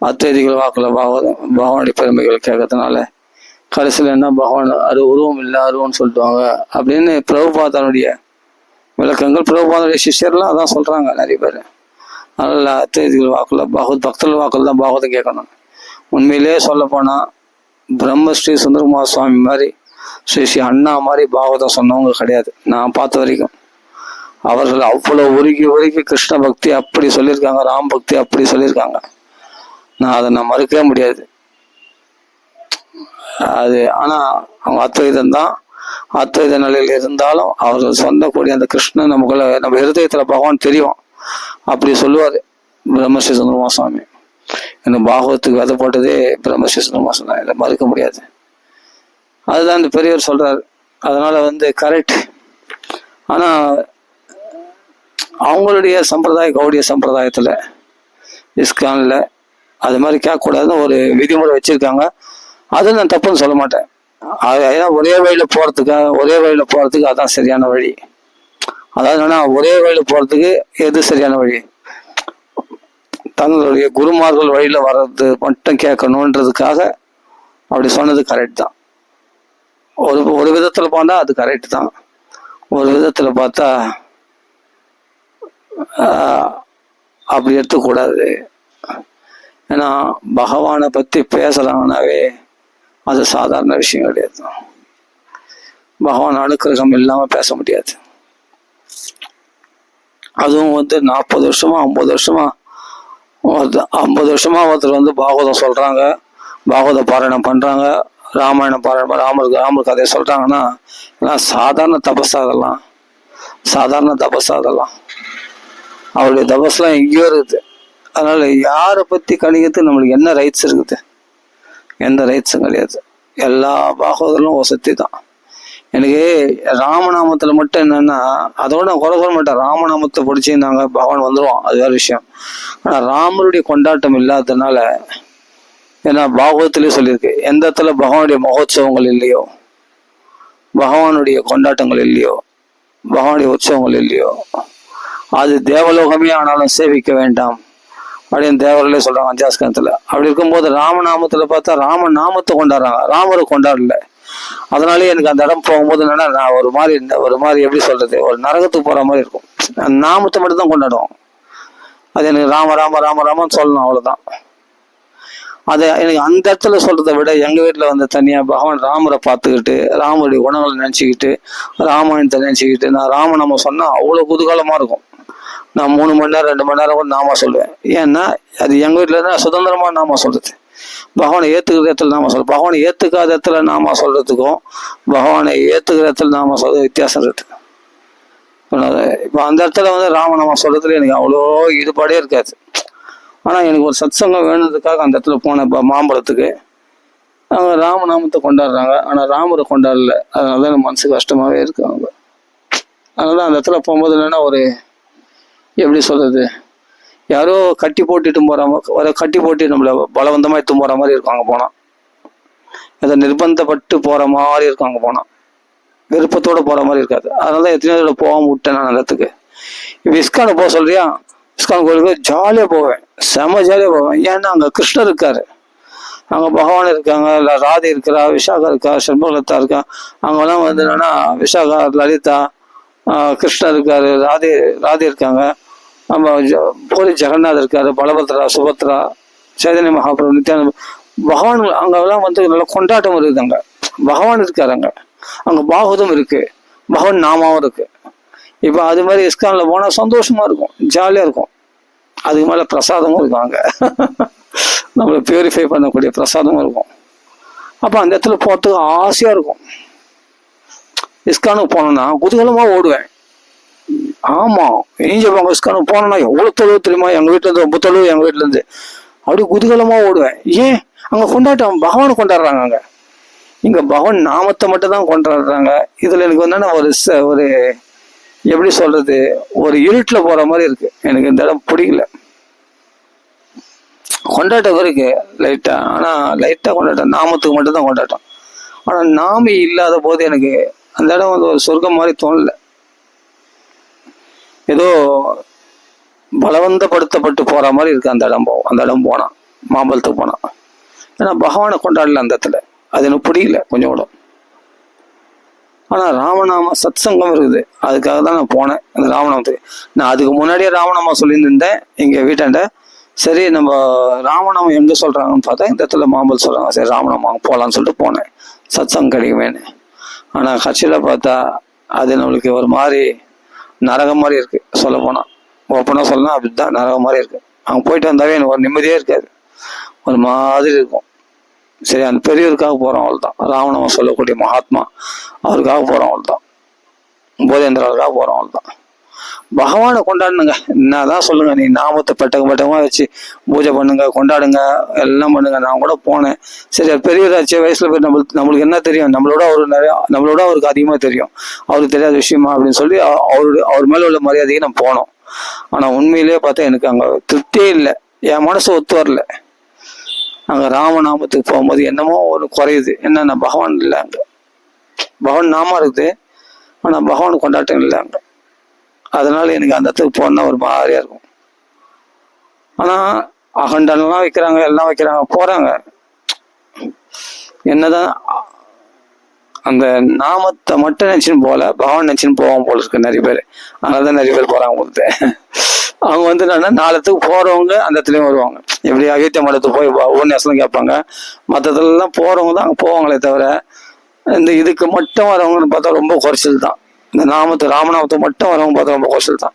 அத்வைதிகள் வாக்குல பகவானுடைய பெருமைகள் கேட்கறதுனால கடைசியில் என்ன, பகவான் அது உருவம் இல்லை அருவம்னு சொல்லிட்டுவாங்க அப்படின்னு பிரபுபாதனுடைய விளக்கங்கள். பிரபுபாதனுடைய சிஷ்யர்லாம் அதான் சொல்றாங்க நிறைய பேர். அதனால அத்வைதிகள் வாக்குல பக்தர்கள் வாக்குல தான் பாகவதம் கேட்கணும். உண்மையிலேயே சொல்ல போனா பிரம்மஸ்ரீ சுந்தரகுமார் சுவாமி மாதிரி, ஸ்ரீ அண்ணா மாதிரி பாகவதம் சொன்னவங்க கிடையாது நான் பார்த்த வரைக்கும். அவர்கள் அவ்வளவு உருகி கிருஷ்ண பக்தி அப்படி சொல்லியிருக்காங்க, ராம் பக்தி அப்படி சொல்லியிருக்காங்க. அதை நான் மறுக்கவே முடியாது அது. ஆனா அவங்க அத்வைதம் தான், அத்வைத நிலையில் இருந்தாலும் அவர்கள் சொல்லக்கூடிய அந்த கிருஷ்ணன் நமக்குள்ள நம்ம ஹிருதயத்துல பகவான் தெரியும் அப்படி சொல்லுவாரு பிரம்மஸ்ரீ சுந்தரகுமார் சுவாமி. எனக்கு பாகவத்துக்கு விதை போட்டதே பிரம்மஸ்ரீ சுந்தரகுமார் சுவாமி, இதை மறுக்க முடியாது. அதுதான் இந்த பெரியவர் சொல்றாரு. அதனால வந்து கரெக்ட். ஆனா அவங்களுடைய சம்பிரதாய கௌடிய சம்பிரதாயத்துல இஸ்கான்ல அது மாதிரி கேட்கக்கூடாதுன்னு ஒரு விதிமுறை வச்சிருக்காங்க. அது நான் தப்புன்னு சொல்ல மாட்டேன். ஏன்னா ஒரே வழியில போறதுக்கு அதான் சரியான வழி. அதாவது என்னன்னா, ஒரே வழியில போறதுக்கு எது சரியான வழி, தங்களுடைய குருமார்கள் வழியில வர்றது மட்டும் கேட்கணுன்றதுக்காக அப்படி சொன்னது கரெக்ட் தான். ஒரு விதத்துல பார்த்தா அது கரெக்ட் தான், ஒரு விதத்துல பார்த்தா அப்படி எடுத்துக்கூடாது. ஏன்னா பகவானை பத்தி பேசலாம்னாவே அது சாதாரண விஷயம் கிடையாது. பகவான் அனுக்கிரகம் இல்லாம பேச முடியாது. அதுவும் வந்து 40 வருஷமா 50 வருஷமா 50 வருஷமா ஒருத்தர் வந்து பாகவதம் சொல்றாங்க, பாகவத பாராயணம் பண்றாங்க, ராமாயணம் பாராயணம் ராமர் கதையை சொல்றாங்கன்னா சாதாரண தபஸா, அதெல்லாம் சாதாரண தபஸா. அதெல்லாம் அவருடைய தபஸ்லாம் எங்கேயோ இருக்குது. அதனால யாரை பத்தி கணிக்கிறது நம்மளுக்கு என்ன ரைட்ஸ் இருக்குது? எந்த ரைட்ஸும் கிடையாது. எல்லா பாகவதலும் வசதி தான். எனக்கு ராமநாமத்துல மட்டும் என்னன்னா, அதோட குறை சொல்ல மாட்டேன், ராமநாமத்தை படிச்சு நாங்க பகவான் வந்துடுவோம், அது வேற விஷயம். ஆனா ராமருடைய கொண்டாட்டம் இல்லாததுனால, ஏன்னா பாகவத்திலேயே சொல்லியிருக்கு, எந்த இடத்துல பகவானுடைய மகோத்சவங்கள் இல்லையோ, பகவானுடைய கொண்டாட்டங்கள் இல்லையோ, பகவானுடைய உற்சவங்கள் இல்லையோ, அது தேவலோகமே ஆனாலும் சேவிக்க வேண்டாம் அப்படின்னு தேவர்களே சொல்றாங்க அஞ்சாஸ்கந்தத்துல. அப்படி இருக்கும்போது ராமநாமத்துல பார்த்தா ராம நாமத்தை கொண்டாடுறாங்க, ராமரை கொண்டாடல. அதனாலே எனக்கு அந்த இடம் போகும்போது என்னன்னா, நான் ஒரு மாதிரி எப்படி சொல்றது, ஒரு நரகத்துக்கு போற மாதிரி இருக்கும். நாமத்தை மட்டும் தான் கொண்டாடுவோம். அது எனக்கு ராமன்னு சொல்லணும், அவ்வளவுதான். அது எனக்கு அந்த இடத்துல சொல்றதை விட எங்க வீட்டுல வந்து தனியா பகவான் ராமரை பார்த்துக்கிட்டு, ராமருடைய குணங்களை நினைச்சுக்கிட்டு, ராமாயணத்தை நினைச்சுக்கிட்டு நான் ராமநாமம் சொன்னா அவ்வளவு குதூகலமா இருக்கும். நான் 3 மணி நேரம் 2 மணி நேரம் கூட நாம சொல்லுவேன். ஏன்னா அது எங்க வீட்டுல இருந்தா சுதந்திரமா நாம சொல்றது. பகவானை ஏத்துக்கிற இடத்துல நாம சொல்றோம், பகவானை ஏத்துக்காத இடத்துல நாம சொல்றதுக்கும் பகவானை ஏத்துக்கிற இடத்துல நாம சொல்றது வித்தியாசம் இருக்கு. இப்ப அந்த இடத்துல வந்து ராமநாம சொல்றதுல எனக்கு அவ்வளோ ஈடுபாடே இருக்காது. ஆனா எனக்கு ஒரு சத்சங்கம் வேணுன்றதுக்காக அந்த இடத்துல போனேன். இப்போ மாம்பழத்துக்கு அவங்க ராமநாமத்தை கொண்டாடுறாங்க, ஆனா ராமரை கொண்டாடல. அதனாலதான் எனக்கு மனசு கஷ்டமாவே இருக்கு. அவங்க அதனால அந்த இடத்துல போகும்போது என்னன்னா, ஒரு எப்படி சொல்றது, யாரோ கட்டி போட்டு நம்மள பலவந்தமா எடுத்து போற மாதிரி இருக்கும். அங்க போனா அதை நிர்பந்தப்பட்டு போற மாதிரி இருக்கும். அங்க போனா விருப்பத்தோட போற மாதிரி இருக்காது. அதனாலதான் எத்தனையோ போகாம விட்டேன் நான் இடத்துக்கு. இப்ப இஸ்கானை போக சொல்றியா, இஸ்கான் கோயிலுக்கு ஜாலியா போவேன், செம ஜாலியா போவேன். ஏன்னா அங்க கிருஷ்ணர் இருக்காரு. அங்கே பகவான் இருக்காங்க, இல்லை ராதி இருக்கிறா, விஷாகா இருக்கா, சண்முகலதா இருக்கா. அங்கெல்லாம் வந்து என்னன்னா விஷாகா, லலிதா, கிருஷ்ணர் இருக்காரு, ராதி இருக்காங்க. நம்ம பூரி ஜெகநாத் இருக்காரு, பலபத்ரா, சுபத்ரா, சைதன்ய மகாபிரபு, நித்யானந்த பகவான். அங்கெல்லாம் வந்து நல்ல கொண்டாட்டம் இருக்குது. அங்கே பகவான் இருக்காரு. அங்கே பாகவதம் இருக்கு, பகவான் நாமாவும் இருக்கு. இப்போ அது மாதிரி இஸ்கான்ல போனால் சந்தோஷமா இருக்கும், ஜாலியாக இருக்கும். அதுக்கு மேலே பிரசாதமும் இருக்கும். அங்கே நம்மளை பியூரிஃபை பண்ணக்கூடிய பிரசாதமும் இருக்கும். அப்போ அந்த இடத்துல போகிறதுக்கு ஆசையாக இருக்கும். இஸ்கானுக்கு போனோம்னா குதூகலமாக ஓடுவேன். ஆமாம், இஞ்சிப்பாங்க இஸ்கானுக்கு போனோம்னா எவ்வளோ தொழுவு தெரியுமா, எங்கள் வீட்டிலேருந்து ரொம்ப தொழுவு, எங்கள் வீட்டிலேருந்து அப்படி குதூகலமாக ஓடுவேன். ஏன்? அங்கே கொண்டாட்டம், பகவானை கொண்டாடுறாங்க. அங்கே இங்கே பகவான் நாமத்தை மட்டும் தான் கொண்டாடுறாங்க. இதில் எனக்கு வந்து ஒரு எப்படி சொல்றது, ஒரு இருட்டில் போகிற மாதிரி இருக்கு. எனக்கு இந்த இடம் பிடிக்கல. கொண்டாட்டம் இருக்கு லைட்டா, ஆனால் லைட்டாக கொண்டாட்டம், நாமத்துக்கு மட்டும் தான் கொண்டாட்டம். ஆனால் நாமி இல்லாத போது எனக்கு அந்த இடம் வந்து ஒரு சொர்க்கம் மாதிரி தோணல. ஏதோ பலவந்தப்படுத்தப்பட்டு போற மாதிரி இருக்கு அந்த இடம் போனா, மாம்பழத்துக்கு போனா. ஏன்னா பகவானை கொண்டாடல அந்த இடத்துல, அது எனக்கு பிடிக்கல கொஞ்சம் கூட. ஆனா ராமநாம சத் சங்கம் இருக்குது, அதுக்காக தான் நான் போனேன் அந்த ராமநாமத்துக்கு. நான் அதுக்கு முன்னாடியே ராமநாமா சொல்லியிருந்தேன் இங்க வீட்டாண்ட. சரி நம்ம ராமநாமம் எங்க சொல்றாங்கன்னு பார்த்தா இந்த இடத்துல மாம்பழம் சொல்றாங்க. சரி ராமநாமம் போகலான்னு சொல்லிட்டு போனேன், சத் சங்கம் கிடைக்குமேன்னு. ஆனா கட்சியில பார்த்தா அது நம்மளுக்கு ஒரு மாதிரி நரகம் மாதிரி இருக்கு. சொல்ல போனா ஓப்பனா சொல்லலாம், அப்படிதான் நரகம் மாதிரி இருக்கு. அங்கே போயிட்டு வந்தாவே எனக்கு ஒரு நிம்மதியே இருக்காது, ஒரு மாதிரி இருக்கும். சரி அந்த பெரியவருக்காக போறோம், அவ்வளோதான். ராமநாமம் சொல்லக்கூடிய மகாத்மா அவருக்காக போறோம், அவ்வளோதான். போதேந்திரருக்காக போறோம், அவ்வளோதான். பகவானை கொண்டாடுனுங்க, என்னதான் சொல்லுங்க. நீ நாமத்தை பெட்டகமா வச்சு பூஜை பண்ணுங்க, கொண்டாடுங்க, எல்லாம் பண்ணுங்க. நான் கூட போனேன். சரி பெரியவராச்சு, வயசுல போய் நம்மளுக்கு என்ன தெரியும், நம்மளோட அவருக்கு அதிகமா தெரியும், அவருக்கு தெரியாத விஷயமா அப்படின்னு சொல்லி அவர் மேல உள்ள மரியாதையை நான் போனோம். ஆனா உண்மையிலேயே பார்த்தா எனக்கு அங்க திருப்தியே இல்லை, என் மனசு ஒத்து வரல. அங்க ராமநாமத்துக்கு போகும்போது என்னமோ ஒரு குறையுது. என்னன்னா பகவான் இல்லை அங்க. பகவான் நாம இருக்குது, ஆனா பகவான் கொண்டாட்டம் இல்லை அங்க. அதனால எனக்கு அந்த இடத்துக்கு போனா ஒரு மாதிரியா இருக்கும். ஆனா அகண்டன்லாம் வைக்கிறாங்க, எல்லாம் வைக்கிறாங்க, போறாங்க. என்னதான் அந்த நாமத்தை மட்டும் நினைச்சுன்னு போல, பகவான் நினைச்சுன்னு போவாங்க போல இருக்கு நிறைய பேர். அதனாலதான் நிறைய பேர் போறாங்க போல. அவங்க வந்து என்னன்னா நாளத்துக்கு போறவங்க அந்த இடத்துலயும் வருவாங்க. எப்படி அயோத்தியா மடத்துக்கு போய் உபன்யாசம் கேட்பாங்க, மற்றதுலாம் போறவங்க தான் அங்கே போவாங்களே தவிர இந்த இதுக்கு மட்டும் வரவங்கன்னு பார்த்தா ரொம்ப குறைச்சல் தான். இந்த ராமநாமத்தை மட்டும் வரவங்க பார்த்தா ரொம்ப குறைச்சல் தான்.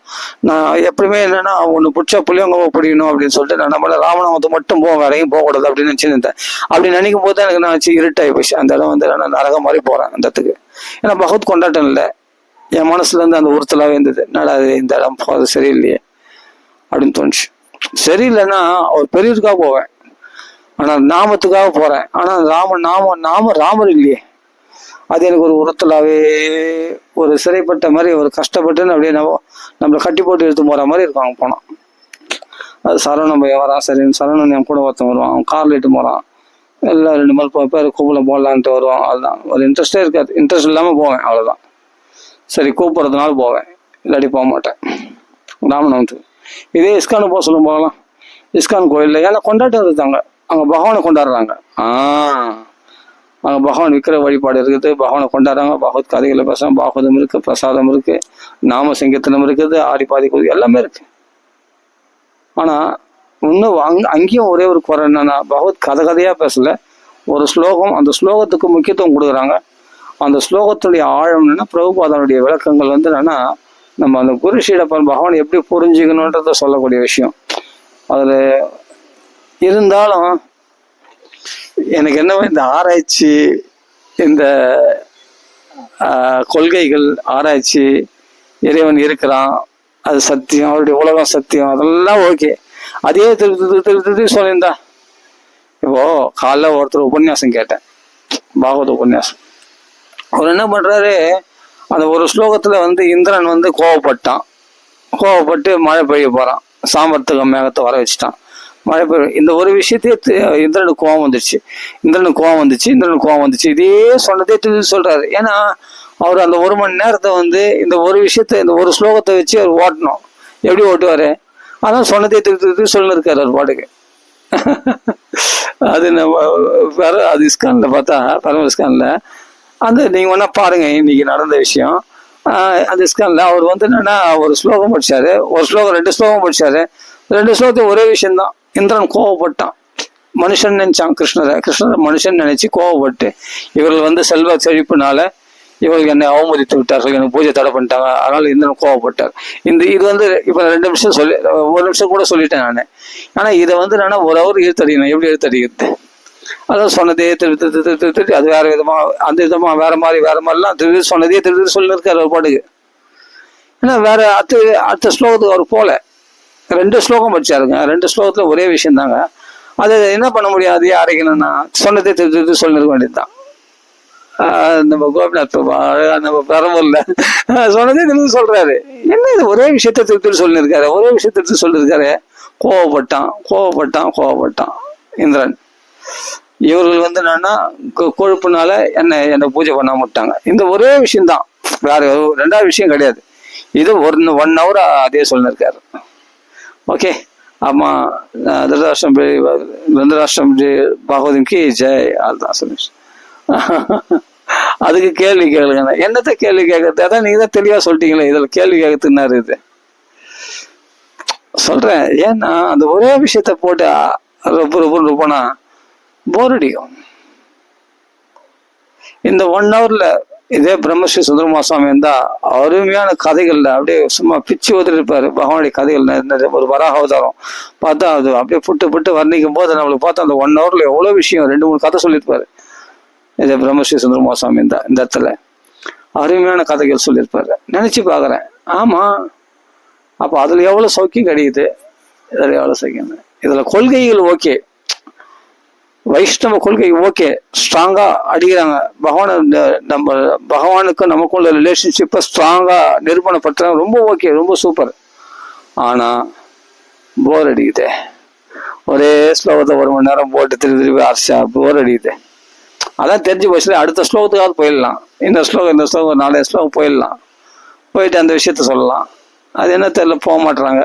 நான் எப்பவுமே என்னன்னா ஒன்று பிடிச்சா புள்ளியவங்க பிடிக்கணும் அப்படின்னு சொல்லிட்டு நான் நம்மள ராமநாமத்தை மட்டும் போவேன், வேறையும் போகக்கூடாது அப்படின்னு நினைச்சுருந்தேன். அப்படி நினைக்கும் போது தான் எனக்கு நான் இருட்டாகி போச்சு. அந்த இடம் வந்து நான் நரகம் மாதிரி போறேன் அந்த இடத்துக்கு. ஏன்னா பகவத் கொண்டாட்டம் இல்லை, என் மனசுல இருந்து அந்த உறுத்தலாவே இருந்தது. என்னடா இந்த இடம் போகிறது சரியில்லையே அப்படின்னு தோணுச்சு. சரியில்லைன்னா ஒரு பெரியவருக்காக போவேன், ஆனா நாமத்துக்காக போறேன். ஆனா ராமர் இல்லையே, அது எனக்கு ஒரு உறுத்தலாவே, ஒரு சிறைப்பட்ட மாதிரி, ஒரு கஷ்டப்பட்டுன்னு அப்படியே நம்மளை கட்டி போட்டு எடுத்து போற மாதிரி இருக்கும். அங்கே போனோம். அது சரவணன் வரான், சரின்னு சரவணன் என் கூட ஒருத்தன் வருவான், அவன் கார்ல இட்டு போறான். எல்லாம் 2 பேர் கூப்பிட போடலான்ட்டு வருவான். அதுதான் ஒரு இன்ட்ரெஸ்டே இருக்காது, இன்ட்ரெஸ்ட் இல்லாம போவேன், அவ்வளவுதான். சரி கூப்பிடுறதுனால போவேன், இல்லாட்டி போக மாட்டேன் ராமநாமத்துக்கு. இதே இஸ்கானு போக சொல்லும் போகலாம். இஸ்கான் கோயில்ல ஏன்னா கொண்டாட்டம் இருக்காங்க, அங்க பகவானை கொண்டாடுறாங்க. அங்க பகவான் விக்கிர வழிபாடு இருக்குது, பகவானை கொண்டாடுறாங்க, பகவத் கதைகளை பேசுறாங்க, பாகவதம் இருக்கு, பிரசாதம் இருக்கு, நாம சங்கீர்த்தனம் இருக்குது, ஆடிப்பாதி கோயில் எல்லாமே இருக்கு. ஆனா இன்னும் அங்கேயும் ஒரே ஒரு குறை என்னன்னா, பகவத் கதையா பேசல. ஒரு ஸ்லோகம், அந்த ஸ்லோகத்துக்கு முக்கியத்துவம் கொடுக்குறாங்க. அந்த ஸ்லோகத்துடைய ஆழம் என்னன்னா, பிரபுபாதனுடைய விளக்கங்கள் வந்து என்னன்னா, நம்ம அந்த குருஷீடப்பன் பகவான் எப்படி புரிஞ்சுக்கணுன்றத சொல்லக்கூடிய விஷயம். அதுல இருந்தாலும் எனக்கு என்னவோ இந்த ஆராய்ச்சி, இந்த கொள்கைகள் ஆராய்ச்சி, இறைவன் இருக்கிறான், அது சத்தியம், அவருடைய உலகம் சத்தியம், அதெல்லாம் ஓகே. அதே திருப்பி சொல்லியிருந்தா. இப்போ காலைல ஒருத்தர் உபன்யாசம் கேட்டேன், பாகவத உபன்யாசம். அவர் என்ன பண்றாரு, அந்த ஒரு ஸ்லோகத்துல வந்து இந்திரன் வந்து கோவப்பட்டு மழை பெய்ய போறான், சாமர்த்திக மேகத்தை வர வச்சுட்டான், மழை பெய்யும். இந்த ஒரு விஷயத்தையே இந்திரனுக்கு கோவம் வந்துச்சு. இதே சொன்னதே திருப்பி சொல்றாரு. ஏன்னா அவர் அந்த 1 மணி நேரத்தை வந்து இந்த ஒரு விஷயத்த, இந்த ஒரு ஸ்லோகத்தை வச்சு அவர் ஓட்டணும். எப்படி ஓட்டுவாரு? அதான் சொன்னதே திருப்பி சொல்லிருக்காரு அவர் பாட்டுக்கு. அது நம்ம வேற அது இஸ்கான்ல பார்த்தா பரம இஸ்கான்ல அந்த நீங்க வேணா பாருங்க இன்னைக்கு நடந்த விஷயம். அந்த இஸ்கான்ல அவர் வந்து என்னன்னா ஒரு ஸ்லோகம் படிச்சாரு, ஒரு ஸ்லோகம் 2 ஸ்லோகம் படிச்சாரு. 2 ஸ்லோகத்தை ஒரே விஷயம்தான். இந்திரன் கோவப்பட்டான், மனுஷன் நினைச்சான் கிருஷ்ணரை மனுஷன் நினைச்சு கோவப்பட்டு இவர்கள் வந்து செல்வ செழிப்புனால இவங்களுக்கு என்னை அவமதித்து விட்டார்கள், எனக்கு பூஜை தடை பண்ணிட்டாங்க, அதனால இந்திரன் கோவப்பட்டார். இது வந்து இப்ப 2 நிமிஷம் சொல்லி 1 நிமிஷம் கூட சொல்லிட்டேன் நான். ஆனா இதை வந்து நான் ஒரு அவர் இழுத்தறியணும். எப்படி இழுத்தறிகிறது? அதான் சொன்னதே திருப்பி அது வேற விதமா அந்த விதமா வேற மாதிரிலாம் திருப்பி சொன்னதே திருப்பி சொல்லிருக்காரு அவர் பாட்டுக்கு. ஏன்னா வேற அடுத்த ஸ்லோகத்துக்கு அவர் போல 2 ஸ்லோகம் படிச்சாருங்க. 2 ஸ்லோகத்துல ஒரே விஷயம் தாங்க. அது என்ன பண்ண முடியாது, அரைக்கணும்னா சொன்னதே திருப்பி சொல்லிருக்க வேண்டியதுதான். நம்ம கோபிநாத் நம்ம பரம்பூர்ல சொன்னதே திருப்பி சொல்றாரு. என்ன இது ஒரே விஷயத்த திருப்பி சொல்லியிருக்காரு, ஒரே விஷயத்த திருப்பி சொல்லியிருக்காரு. கோவப்பட்டான் இந்திரன். இவர்கள் வந்து என்னன்னா கொழுப்புனால என்னை பூஜை பண்ணாம விட்டாங்க. இந்த ஒரே விஷயம்தான், வேற 2வது விஷயம் கிடையாது. இது 1 hour அதே சொல்லியிருக்காரு. ஓகே. ஆமா, திருதராஷ்டிரம் பாகவதம்க்கு ஜெய். அதுதான் சொல்லி அதுக்கு கேள்வி கேளுங்க. என்னத்த கேள்வி கேட்கறது? அதான் நீங்க தான் தெளிவா சொல்லிட்டீங்களே, இதுல கேள்வி கேட்கறதுன்னாரு இது சொல்றேன். ஏன்னா அந்த ஒரே விஷயத்த போட்டு ரொம்ப போனா போர் அடிக்கும். இந்த 1 hourல இதே பிரம்மஸ்ரீ சுந்தரமா சுவாமி இருந்தா அருமையான கதைகள்ல அப்படியே சும்மா பிச்சு ஓதிருப்பாரு. பகவானுடைய கதைகள் ஒரு வராக அவதாரம் பார்த்தா அது அப்படியே புட்டு வர்ணிக்கும் போது நம்மளுக்கு பார்த்தா அந்த 1 hourல எவ்வளவு விஷயம் 2-3 கதை சொல்லியிருப்பாரு. இதே பிரம்மஸ்ரீ சுந்தரமா சுவாமி இருந்தா இந்த இடத்துல அருமையான கதைகள் சொல்லியிருப்பாரு. நினைச்சு பாக்குறேன். ஆமா, அப்ப அதுல எவ்வளவு சௌக்கியம் கிடைக்குது, இதுல எவ்வளவு சௌக்கியம். இதுல கொள்கைகள் ஓகே, வைஷ்ணவ கொள்கை ஓகே, ஸ்ட்ராங்கா அடிக்கிறாங்க. நம்ம பகவானுக்கும் நமக்குள்ள ரிலேஷன்ஷிப்பை ஸ்ட்ராங்கா நிரூபணப்படுத்துறாங்க. ரொம்ப ஓகே, ரொம்ப சூப்பர். ஆனா போர் அடிக்குது. ஒரே ஸ்லோகத்தை 1 மணி நேரம் போட்டு திருப்பி அரிசா போர் அடிக்குது. அதான் தெரிஞ்சு போச்சுல, அடுத்த ஸ்லோகத்துக்காவது போயிடலாம். இந்த ஸ்லோகம் 4 ஸ்லோகம் போயிடலாம், போயிட்டு அந்த விஷயத்த சொல்லலாம். அது என்ன தெரியல, போக மாட்டுறாங்க.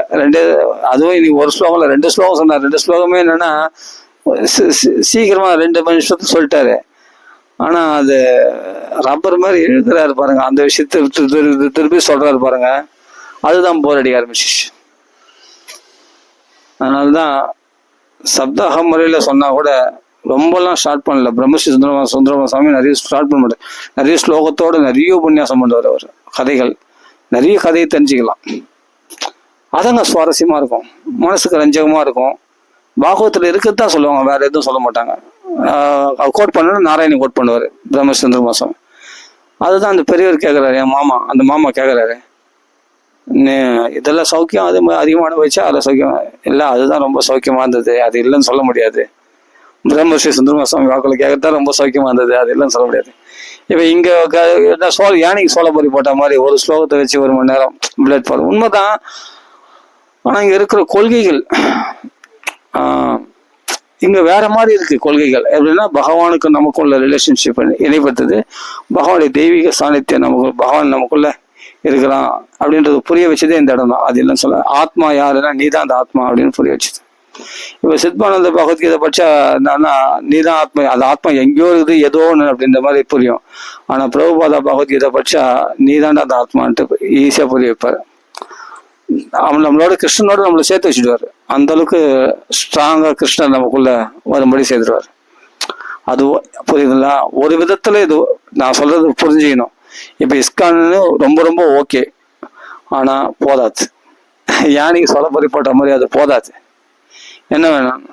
அதுவும் இன்னைக்கு 1 ஸ்லோகம் 2 ஸ்லோகம் சொன்னார். 2 ஸ்லோகமே என்னன்னா சீக்கிரமா 2 நிமிஷத்தை சொல்லிட்டாரு. ஆனா அது ரப்பர் மாதிரி எழுதுறாரு பாருங்க, அந்த விஷயத்த திருப்பி சொல்றாரு பாருங்க, அதுதான் போர் அடிக்க ஆரம்பிச்சிச்சு. அதனாலதான் சப்தாக முறையில சொன்னா கூட ரொம்பலாம் ஸ்டார்ட் பண்ணல. பிரம்மஸ்ரீ சுந்தரமா சுவாமி நிறைய ஸ்டார்ட் பண்ண மாட்டார். நிறைய ஸ்லோகத்தோட நிறைய உபன்யாசம் பண்ணுவார் அவர். கதைகள் நிறைய கதையை தெரிஞ்சுக்கலாம். அதங்க சுவாரஸ்யமா இருக்கும், மனசுக்கு ரஞ்சகமா இருக்கும். பாகவத்துல இருக்கிறதுதான் சொல்லுவாங்க, வேற எதுவும் சொல்ல மாட்டாங்க. கோட் பண்ணணும், நாராயணி கோட் பண்ணுவார் பிரம்மஸ்ரீ சுந்தரமா சுவாமி. அதுதான் அந்த பெரியவர் கேட்கிறாரு, என் மாமா, அந்த மாமா கேட்கிறாரு, இதெல்லாம் சௌக்கியம் அது அதிகமான வச்சா அதில் சௌக்கியம் இல்லை, அதுதான் ரொம்ப சௌக்கியமா இருந்தது, அது இல்லைன்னு சொல்ல முடியாது. பிரம்மஸ்ரீ சுந்தரமா சுவாமி வாக்குல கேட்கறதா ரொம்ப சௌக்கியமா இருந்தது, அது இல்லைன்னு சொல்ல முடியாது. இப்ப இங்க யானைக்கு சோளப்பொரி போட்ட மாதிரி 1 ஸ்லோகத்தை வச்சு 1 மணி நேரம் பிளட் போடும், உண்மைதான். ஆனா இங்க இருக்கிற கொள்கைகள் இங்க வேற மாதிரி இருக்கு. கொள்கைகள் எப்படின்னா பகவானுக்கு நமக்குள்ள ரிலேஷன்ஷிப் இணைப்படுத்துது, பகவானுடைய தெய்வீக சாநித்தியம் பகவான் நமக்குள்ள இருக்கிறான் அப்படின்றது புரிய வச்சதே இந்த இடம் தான். அது இல்லைன்னு சொல்ல, ஆத்மா யாருன்னா நீதான் அந்த ஆத்மா அப்படின்னு புரிய வச்சுது. இப்ப சித்பானந்த பகவத்கீதை படிச்சா நீதான் ஆத்மா, அது ஆத்மா எங்கேயோ இருக்குது ஏதோ ஒன்று அப்படின்ற மாதிரி புரியும். ஆனா பிரபுபாதா பகவத்கீதை படிச்சா நீதான்டா அந்த ஆத்மான்ட்டு ஈஸியா புரிய வைப்பாரு. நம்மளோட கிருஷ்ணனோட நம்மளை சேர்த்து வச்சுடுவாரு. அந்த அளவுக்கு ஸ்ட்ராங்கா கிருஷ்ணன் நமக்குள்ள வரும்படி செய்துடுவார். அது புரியுதுங்களா? ஒரு விதத்துல இது நான் சொல்றது புரிஞ்சுக்கணும். இப்ப இஸ்கான்னு ரொம்ப ரொம்ப ஓகே, ஆனா போதாது. யானைக்கு சொலப்பறி போட்ட மாதிரி அது போதாது. என்ன வேணும்?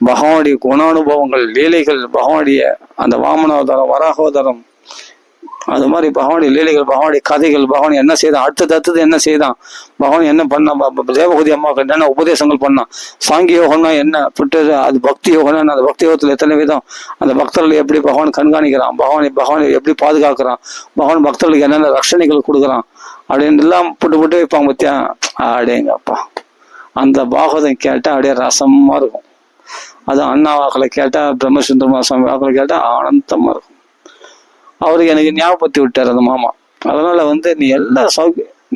பகவானுடைய குணானுபவங்கள், லீலைகள், பகவானுடைய அந்த வாமனாவதாரம், வராகோதாரம், அது மாதிரி பகவானுடைய லீலைகள், பகவானுடைய கதைகள், பகவான் என்ன செய்தான், அடுத்தது என்ன செய்தான், பகவான் என்ன பண்ணான், தேவகூதி அம்மாவுக்கு என்னென்ன உபதேசங்கள் பண்ணான், சாங்கி யோகம்னா என்ன, அது பக்தி யோகம்னா அந்த பக்தி யோகத்துல எத்தனை விதம், அந்த பக்தர்கள் எப்படி பகவான் கண்காணிக்கிறான், பகவான் எப்படி பாதுகாக்கிறான், பகவான் பக்தர்களுக்கு என்னென்ன ரட்சணைகள் கொடுக்குறான் அப்படின்னு எல்லாம் புட்டு வைப்பாங்க பத்தியா. அப்படியேங்கப்பா அந்த பாகவதம் கேட்டா அப்படியே ரசமா இருக்கும். அது அண்ணா வாக்குல கேட்டா, பிரம்மசுந்தரமா சுவாமி வாக்குல கேட்டா ஆனந்தமா இருக்கும். அவருக்கு எனக்கு ஞாபகப்படுத்தி விட்டார் அந்த மாமா. அதனால நீ எல்லா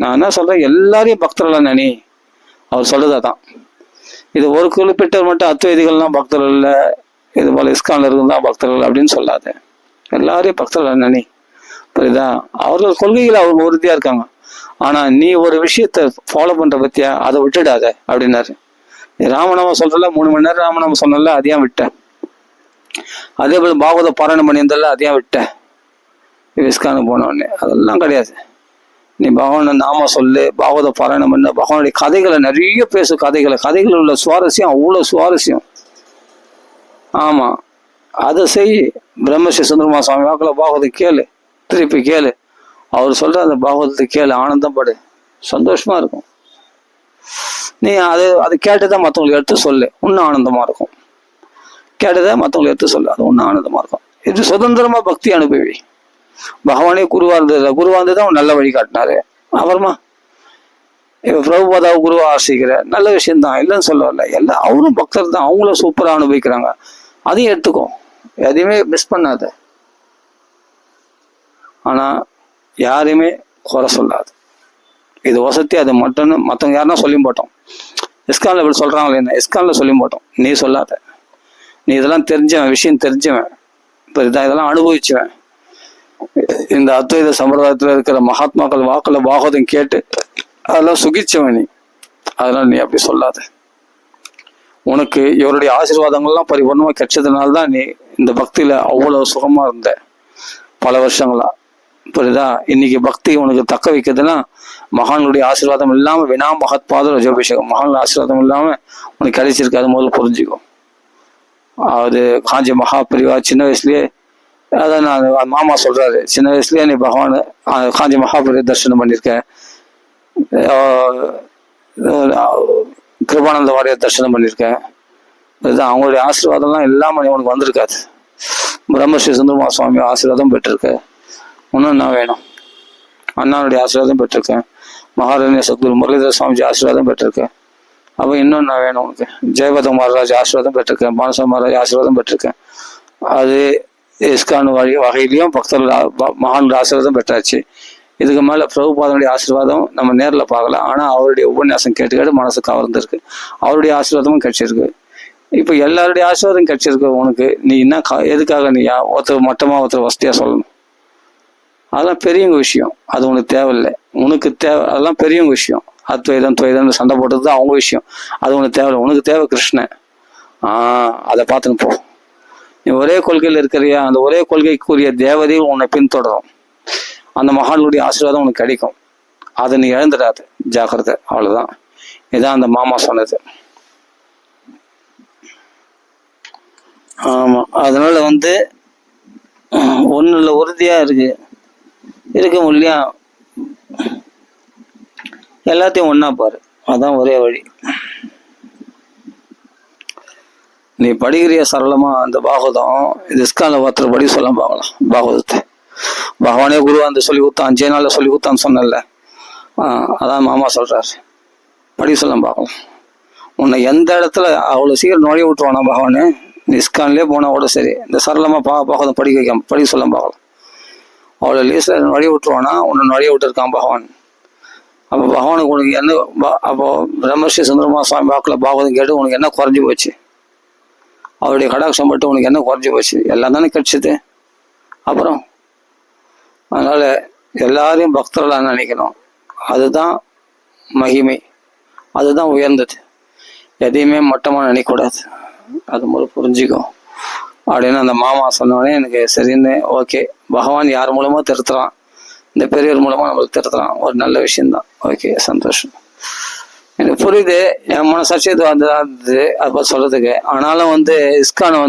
நான் என்ன சொல்றேன், எல்லாரையும் பக்தர்களா நினை. அவர் சொல்றதான் இது ஒரு குறிப்பிட்டவர் மட்டும் அத்வைதிகள்லாம் பக்தர்கள் இல்லை, இது போல இஸ்கான்ல இருக்குதான் பக்தர்கள் அப்படின்னு சொல்லாது. எல்லாரையும் பக்தர்கள் நினை. புரியுதா? அவர்கள் கொள்கைகள் அவங்க உறுதியா இருக்காங்க. ஆனா நீ ஒரு விஷயத்த ஃபாலோ பண்ற பத்தியா, அதை விட்டுடாத அப்படின்னாரு. நீ ராமநாமம் சொல்றல, 3 மணி நேரம் ராமநாமம் சொன்னல, அதையும் விட்ட. அதே போல பாகவத பாராயணம் பண்ணியிருந்தல, அதையும் விட்ட. இஸ்கானுக்கு போனவொடனே அதெல்லாம் கிடையாது. நீ பகவான நாம சொல்லு, பாகவத பாராயணம் பண்ண, பகவானுடைய கதைகளை நிறைய பேசு. கதைகள் உள்ள சுவாரஸ்யம் அவ்வளவு சுவாரஸ்யம். ஆமா, அதை செய். பிரம்மஸ்ரீ சுந்தரமா சுவாமி வாக்குல பாகவதம் கேளு, திருப்பி கேளு. அவர் சொல்ற அந்த பாகவதத்தை கேளு, ஆனந்தம் படு, சந்தோஷமா இருக்கும். நீ அது கேட்டதான் மற்றவங்களுக்கு எடுத்து சொல்லு, இன்னும் ஆனந்தமா இருக்கும். கேட்டதை மற்றவங்களுக்கு எடுத்து சொல்லு, அது இன்னும் ஆனந்தமா இருக்கும். இது சுதந்திரமா பக்தி அனுபவி. பகவானே குருவா இருந்ததுதான் அவன் நல்ல வழி காட்டினாரு. அப்புறமா இப்ப பிரபுபாதாவை குருவா ஆசிக்கிற நல்ல விஷயம்தான், இல்லைன்னு சொல்ல வரல. எல்லாம் அவரும் பக்தர் தான், அவங்களும் சூப்பரா அனுபவிக்கிறாங்க. அதையும் எடுத்துக்கோ, எதையுமே மிஸ் பண்ணாத. ஆனா யாரையுமே குறை சொல்லாது. இது வசதி, அது மட்டும்னு மற்றவங்க யாருன்னா சொல்லி போட்டோம். இஸ்கான்ல இப்படி சொல்றாங்களே, என்ன இஸ்கான்ல சொல்லி போட்டோம். நீ சொல்லாத. நீ இதெல்லாம் தெரிஞ்சவன், விஷயம் தெரிஞ்சவன், இப்போ இதெல்லாம் அனுபவிச்சுவன். இந்த அத்வைத சம்பிரதாயத்துல இருக்கிற மகாத்மாக்கள் வாக்குல பாகவதம் கேட்டு அதெல்லாம் சுகிச்சவன் நீ. அதனால நீ அப்படி சொல்லாத. உனக்கு இவருடைய ஆசீர்வாதங்கள்லாம் பரிபூர்ணமா கிடைச்சதுனால்தான் நீ இந்த பக்தியில அவ்வளவு சுகமா இருந்த பல வருஷங்களா. புரியுதா? இன்னைக்கு பக்தி உனக்கு தக்க வைக்கிறதுனா மகான்களுடைய ஆசீர்வாதம் இல்லாம, வினா மகத்பாத ரஜோபிஷேகம், மகான்கள் ஆசீர்வாதம் இல்லாம உனக்கு கிடைச்சிருக்கு. அது முதல்ல புரிஞ்சுக்கும். அது காஞ்சி மகா பிரிவா சின்ன வயசுலயே, அதான் நான் மாமா சொல்றாரு, சின்ன வயசுலயே நீ பகவான் காஞ்சி மகாபிரிவ தரிசனம் பண்ணியிருக்க, கிருபானந்த வாரியார் தரிசனம் பண்ணியிருக்கேன். இதுதான் அவங்களுடைய ஆசீர்வாதம்லாம் இல்லாம உனக்கு வந்திருக்காது. பிரம்மஸ்ரீ சுந்தரமா சுவாமி ஆசீர்வாதம் பெற்றிருக்க. இன்னும் என்ன வேணும்? அண்ணாவுடைய ஆசீர்வாதம் பெற்றிருக்கேன். மகாராணிய சத்குரு முரளிதர சுவாமிஜி ஆசீர்வாதம் பெற்றிருக்கேன். அப்போ இன்னும் என்ன வேணும் உனக்கு? ஜெயபத மகாராஜ் ஆசீர்வாதம் பெற்றிருக்கேன். பானச மகாராஜ் ஆசீர்வாதம் பெற்றிருக்கேன். அது இஸ்கான் வகையிலையும் பக்தர்கள் மகான்கள் ஆசீர்வாதம் பெற்றாச்சு. இதுக்கு மேல பிரபுபாதனுடைய ஆசீர்வாதம் நம்ம நேரில் பார்க்கலாம். ஆனா அவருடைய உபன்யாசம் கேட்டு மனசு கவர்ந்துருக்கு. அவருடைய ஆசீர்வாதமும் கிடைச்சிருக்கு. இப்போ எல்லாருடைய ஆசீர்வாதம் கிடைச்சிருக்கு உனக்கு. நீ என்ன எதுக்காக நீ ஒருத்தர் மட்டமா ஒருத்தர் வசதியா சொல்லணும்? அதெல்லாம் பெரியவங்க விஷயம். அது உனக்கு தேவையில்லை. உனக்கு தேவை அதெல்லாம் பெரியவங்க விஷயம். அத்வைதம் துவைதம் சண்டை போட்டது தான் அவங்க விஷயம். அது உனக்கு தேவையில்லை. உனக்கு தேவை கிருஷ்ணன். அதை பார்த்துன்னு போ. நீ ஒரே கொள்கையில் இருக்கிறியா, அந்த ஒரே கொள்கைக்குரிய தேவதையும் உன்னை பின்தொடரும். அந்த மகான்களுடைய ஆசீர்வாதம் உனக்கு கிடைக்கும். அதை நீ இழந்துடாது, ஜாக்கிரதை. அவ்வளவுதான். இதான் அந்த மாமா சொன்னது. ஆமா, அதனால ஒண்ணுல உறுதியா இருக்க முடியா, எல்லாத்தையும் ஒன்னா பாரு. அதான் ஒரே வழி. நீ படிக்கிறிய சரளமா அந்த பாகவதம், இது இஸ்கான்ல ஒருத்தர் படி சொல்ல பார்க்கலாம். பாகவதத்தை பகவானே குருவா அந்த சொல்லி கொடுத்தான், 5 நாள்ல சொல்லி கொடுத்தான்னு சொன்னல. அதான் மாமா சொல்றாரு, படி சொல்ல பார்க்கலாம். உன்னை எந்த இடத்துல அவ்வளவு சீக்கிரம் நுழைய விட்டுருவானா பகவானு? நீ இஸ்கான்லயே போனா கூட சரி, இந்த சரளமா பாகவதம் படிக்க வைக்காம படி சொல்ல பார்க்கலாம். அவ்வளோ லீஸ்ல நுழைய விட்டுருவானா? உன்னை நுழைய விட்டுருக்கான் பகவான். அப்போ பகவானுக்கு உனக்கு என்ன? அப்போ பிரம்மஸ்ரீ சுந்தரமா சுவாமி வாக்குல பாகவதம் கேட்டு உனக்கு என்ன குறைஞ்சி போச்சு? அவருடைய கடாட்சம் மட்டும் உனக்கு என்ன குறைஞ்சி போச்சு? எல்லாம் தானே கிடைச்சது. அப்புறம் அதனால எல்லாரையும் பக்தர்களாக நினைக்கணும். அதுதான் மகிமை, அதுதான் உயர்ந்தது. எதையுமே மட்டமாக நினைக்கக்கூடாது. அது முதல் புரிஞ்சுக்கும் அப்படின்னு அந்த மாமா சொன்னோடனே எனக்கு சரின்னு ஓகே. பகவான் யார் மூலமா திருத்துறான்? இந்த பெரியவர் மூலமா நம்மளுக்கு திருத்துறான். ஒரு நல்ல விஷயம்தான். ஓகே, சந்தோஷம். எனக்கு புரியுது. என் மனசாட்சி இது இருந்தது அதை சொல்றதுக்கு. ஆனாலும் இஸ்கான்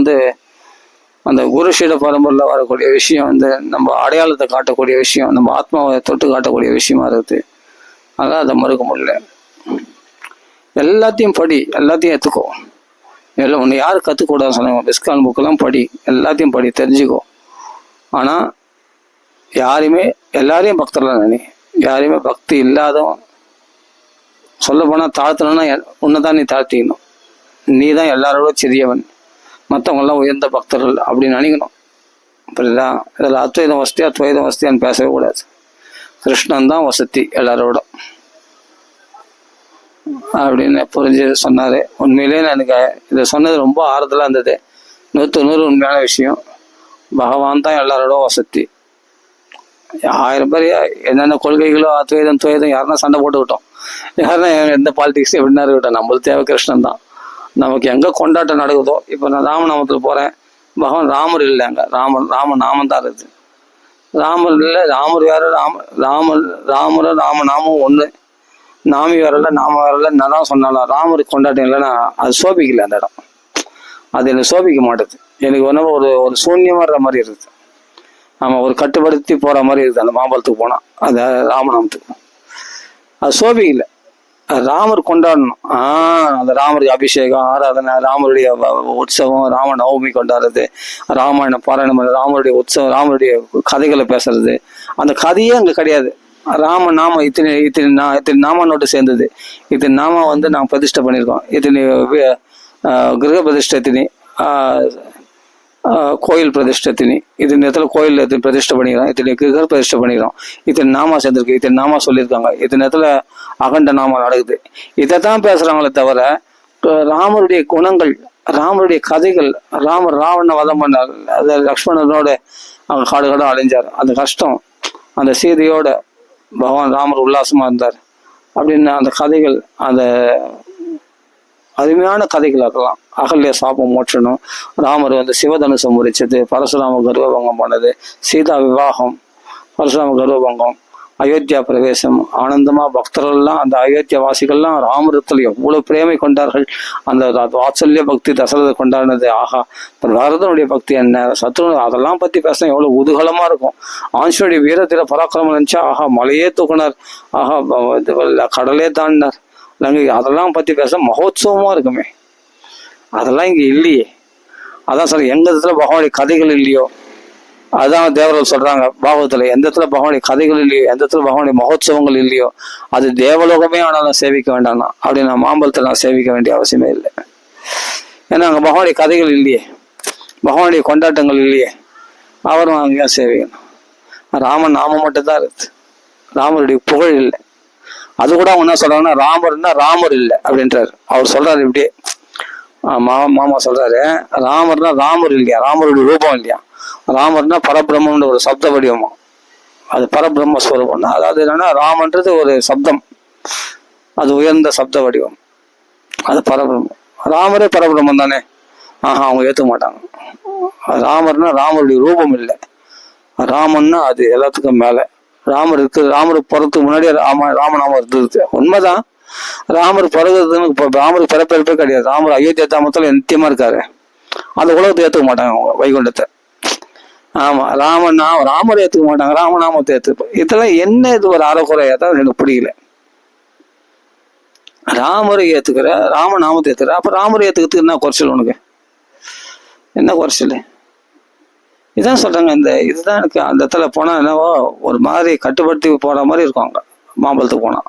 அந்த குருஷீட பரம்பரில் வரக்கூடிய விஷயம் நம்ம அடையாளத்தை காட்டக்கூடிய விஷயம், நம்ம ஆத்மாவை தொட்டு காட்டக்கூடிய விஷயமா இருக்குது. அதனால அதை மறுக்க முடியல. எல்லாத்தையும் படி, எல்லாத்தையும் எடுத்துக்கோ. எல்லாம் ஒன்று யாரும் கற்றுக்கூடாது சொன்னாங்க. இஸ்கான் புக்கெல்லாம் படி, எல்லாத்தையும் படி, தெரிஞ்சுக்கோ. ஆனால் எல்லாரையும் பக்தர்லாம் நினை. யாரையுமே பக்தி இல்லாதவன் சொல்ல போனால் தாழ்த்தணும்னா உன்னைதான் நீ தாழ்த்திக்கணும். நீ தான் எல்லாரோட சிறியவன், மற்றவங்கெல்லாம் உயர்ந்த பக்தர்கள் அப்படின்னு நினைக்கணும். புரியுதா? இதில் அத்வைதம் வசதி அத்வைதம் வசதியான்னு பேசவே கூடாது. கிருஷ்ணன் தான் வசதி எல்லாரோட. அப்படின்னு புரிஞ்சு சொன்னார். உண்மையிலே எனக்கு இதை சொன்னது ரொம்ப ஆறுதலாக இருந்தது. 100% உண்மையான விஷயம். பகவான் தான் எல்லாரோட வசதி. 1000 பேர் என்னென்ன கொள்கைகளோ துவேதம் யாருன்னா சண்டை போட்டுக்கிட்டோம், யாருன்னா எந்த பாலிடிக்ஸ் எப்படின்னா இருக்கட்டும், நம்மளுக்கு தேவை கிருஷ்ணன் தான். நமக்கு எங்கே கொண்டாட்டம் நடக்குதோ, இப்போ நான் ராமநாமத்தில் போகிறேன், பகவான் ராமர் இல்லை, அங்கே ராமநாமம் தான் இருக்குது. ராமர் இல்லை, ராமர் வேற, ராமரும் ராமநாமம் ஒன்று, நாமி வரல நாம வரல நான் சொன்னாலும் ராமருக்கு கொண்டாட்டம் இல்லைன்னா அது சோபிக்கல. அந்த இடம் அது எனக்கு சோபிக்க மாட்டேது. எனக்கு ஒன்றும் ஒரு சூன்யமாடுற மாதிரி இருக்குது. நம்ம ஒரு கட்டுப்படுத்தி போகிற மாதிரி இருக்குது அந்த மாம்பழத்துக்கு போனால், அது ராமநாமத்துக்கு அது சோபிக்கல. ராமர் கொண்டாடணும். அந்த ராமருக்கு அபிஷேகம், ஆராதனை, ராமருடைய உற்சவம், ராம நவமி கொண்டாடுறது, ராமாயண பாராயணம், ராமருடைய உற்சவம், ராமருடைய கதைகளை பேசுறது, அந்த கதையே அங்கே கிடையாது. ராம நாம இத்தனை நாம நோட்டு சேர்ந்தது. இத்தனை நாம நாங்கள் பிரதிஷ்டை பண்ணியிருக்கோம். இத்தனை கிரக பிரதிஷ்டத்தினி, கோயில் பிரதிஷ்டத்தினி, இத்தனை நேரத்தில் கோயில் எத்தனை பிரதிஷ்டை பண்ணிக்கிறோம், இத்தனை கிரக பிரதிஷ்டை பண்ணிக்கிறோம், இத்தனை நாமா சேர்ந்துருக்கு, இத்தனை நாமா சொல்லியிருக்காங்க, இத்தனை நேரத்தில் அகண்ட நாமா நடக்குது. இதை தான் பேசுகிறாங்களே தவிர ராமருடைய குணங்கள், ராமருடைய கதைகள், ராமர் ராவண வதம் பண்ணார், அது லக்ஷ்மணனோட அவங்க காடு அடைஞ்சார், அந்த கஷ்டம், அந்த சீதையோட பகவான் ராமர் உல்லாசமாக இருந்தார் அப்படின்னு அந்த கதைகள், அந்த அருமையான கதைகள் அதெல்லாம். அகல்ய சாபம் மோற்றணும், ராமர் சிவதனுசம் முறிச்சது, பரசுராம கர்வபங்கம் பண்ணது, சீதா விவாகம், பரசுராம கர்வபங்கம், அயோத்தியா பிரவேசம், ஆனந்தமா பக்தர்கள்லாம், அந்த அயோத்தியா வாசிகள்லாம் ராமரத்தில் எவ்வளவு பிரேமை கொண்டார்கள். அந்த வாத்சல்ய பக்தி தசரத கொண்டாடினது, ஆஹா பரதனுடைய பக்தி என்ன, சத்ரு, அதெல்லாம் பத்தி பேச எவ்வளவு குதூகலமா இருக்கும். ஆஞ்சனுடைய வீரத்தில பராக்கிரமம் நினைச்சா, ஆஹா மலையே தூக்குனார், ஆஹா கடலே தாண்டினார் லங்கை, அதெல்லாம் பத்தி பேச மகோத்சவமா இருக்குமே. அதெல்லாம் இங்க இல்லையே. அதான் சார், எங்க இடத்துல பகவானுடைய கதைகள் இல்லையோ, அதான் தேவர்கள் சொல்றாங்க பாகவத்துல, எந்த இடத்துல பகவானுடைய கதைகள் இல்லையோ, எந்த இடத்துல பகவானுடைய மகோத்சவங்கள் இல்லையோ, அது தேவலோகமே ஆனாலும் சேவிக்க வேண்டாம்னா, அப்படி நான் மாம்பழத்தை நான் சேவிக்க வேண்டிய அவசியமே இல்லை. ஏன்னா அங்கே பகவானுடைய கதைகள் இல்லையே, பகவானுடைய கொண்டாட்டங்கள் இல்லையே, அவரும் அங்கேயா சேவிக்கணும். ராமன் நாமம் மட்டும்தான் இருக்குது, ராமருடைய புகழ் இல்லை. அது கூட அவங்க என்ன சொல்றாங்கன்னா, ராமர்னா ராமர் இல்லை அப்படின்றாரு. அவர் சொல்றாரு இப்படியே, மாமா சொல்றாரு, ராமர்னா ராமர் இல்லையா, ராமருடைய ரூபம் இல்லையா, ராமர்னா பரபிரம்மன்ற ஒரு சப்த வடிவமா, அது பரபிரம்மஸ்வரூபம். அதாவது என்னன்னா, ராமன்றது ஒரு சப்தம், அது உயர்ந்த சப்த வடிவம், அது பரபிரம்மம். ராமரே பரபிரம்மம் தானே. அவங்க ஏற்றுக்க மாட்டாங்க. ராமர்னா ராமருடைய ரூபம் இல்லை, ராமன்னா அது எல்லாத்துக்கும் மேலே. ராமர் இருக்கு, ராமர் பிறத்துக்கு முன்னாடியே ராமநாமம் இருந்தது உண்மைதான். ராமர் பிறகுறதுன்னு இப்போ ராமருக்கு பிறப்பெடுப்பே கிடையாது. ராமர் அயோத்தியா தாமத்தில் நித்தியமா இருக்காரு. அந்த உலகத்தை ஏற்றுக்க மாட்டாங்க அவங்க, வைகுண்டத்தை. ஆமா, ராமர் ஏற்றுக்க மாட்டாங்க, ராமநாமத்தை ஏற்றுப்போம். இதெல்லாம் என்ன, இது ஒரு அறக்குறையா தான் எனக்கு பிடிக்கல. ராமரை ஏத்துக்கிற, ராமநாமத்தை ஏத்துக்கிற, அப்ப ராமரை ஏத்துக்கிறதுக்கு என்ன குறைச்சல் உனக்கு, என்ன குறைச்சல்? இதான் சொல்றாங்க. இதுதான் எனக்கு அந்த இடத்துல போனா என்னவோ ஒரு மாதிரி கட்டுப்படுத்தி போற மாதிரி இருக்கும். அங்க மாம்பழத்துக்கு போனா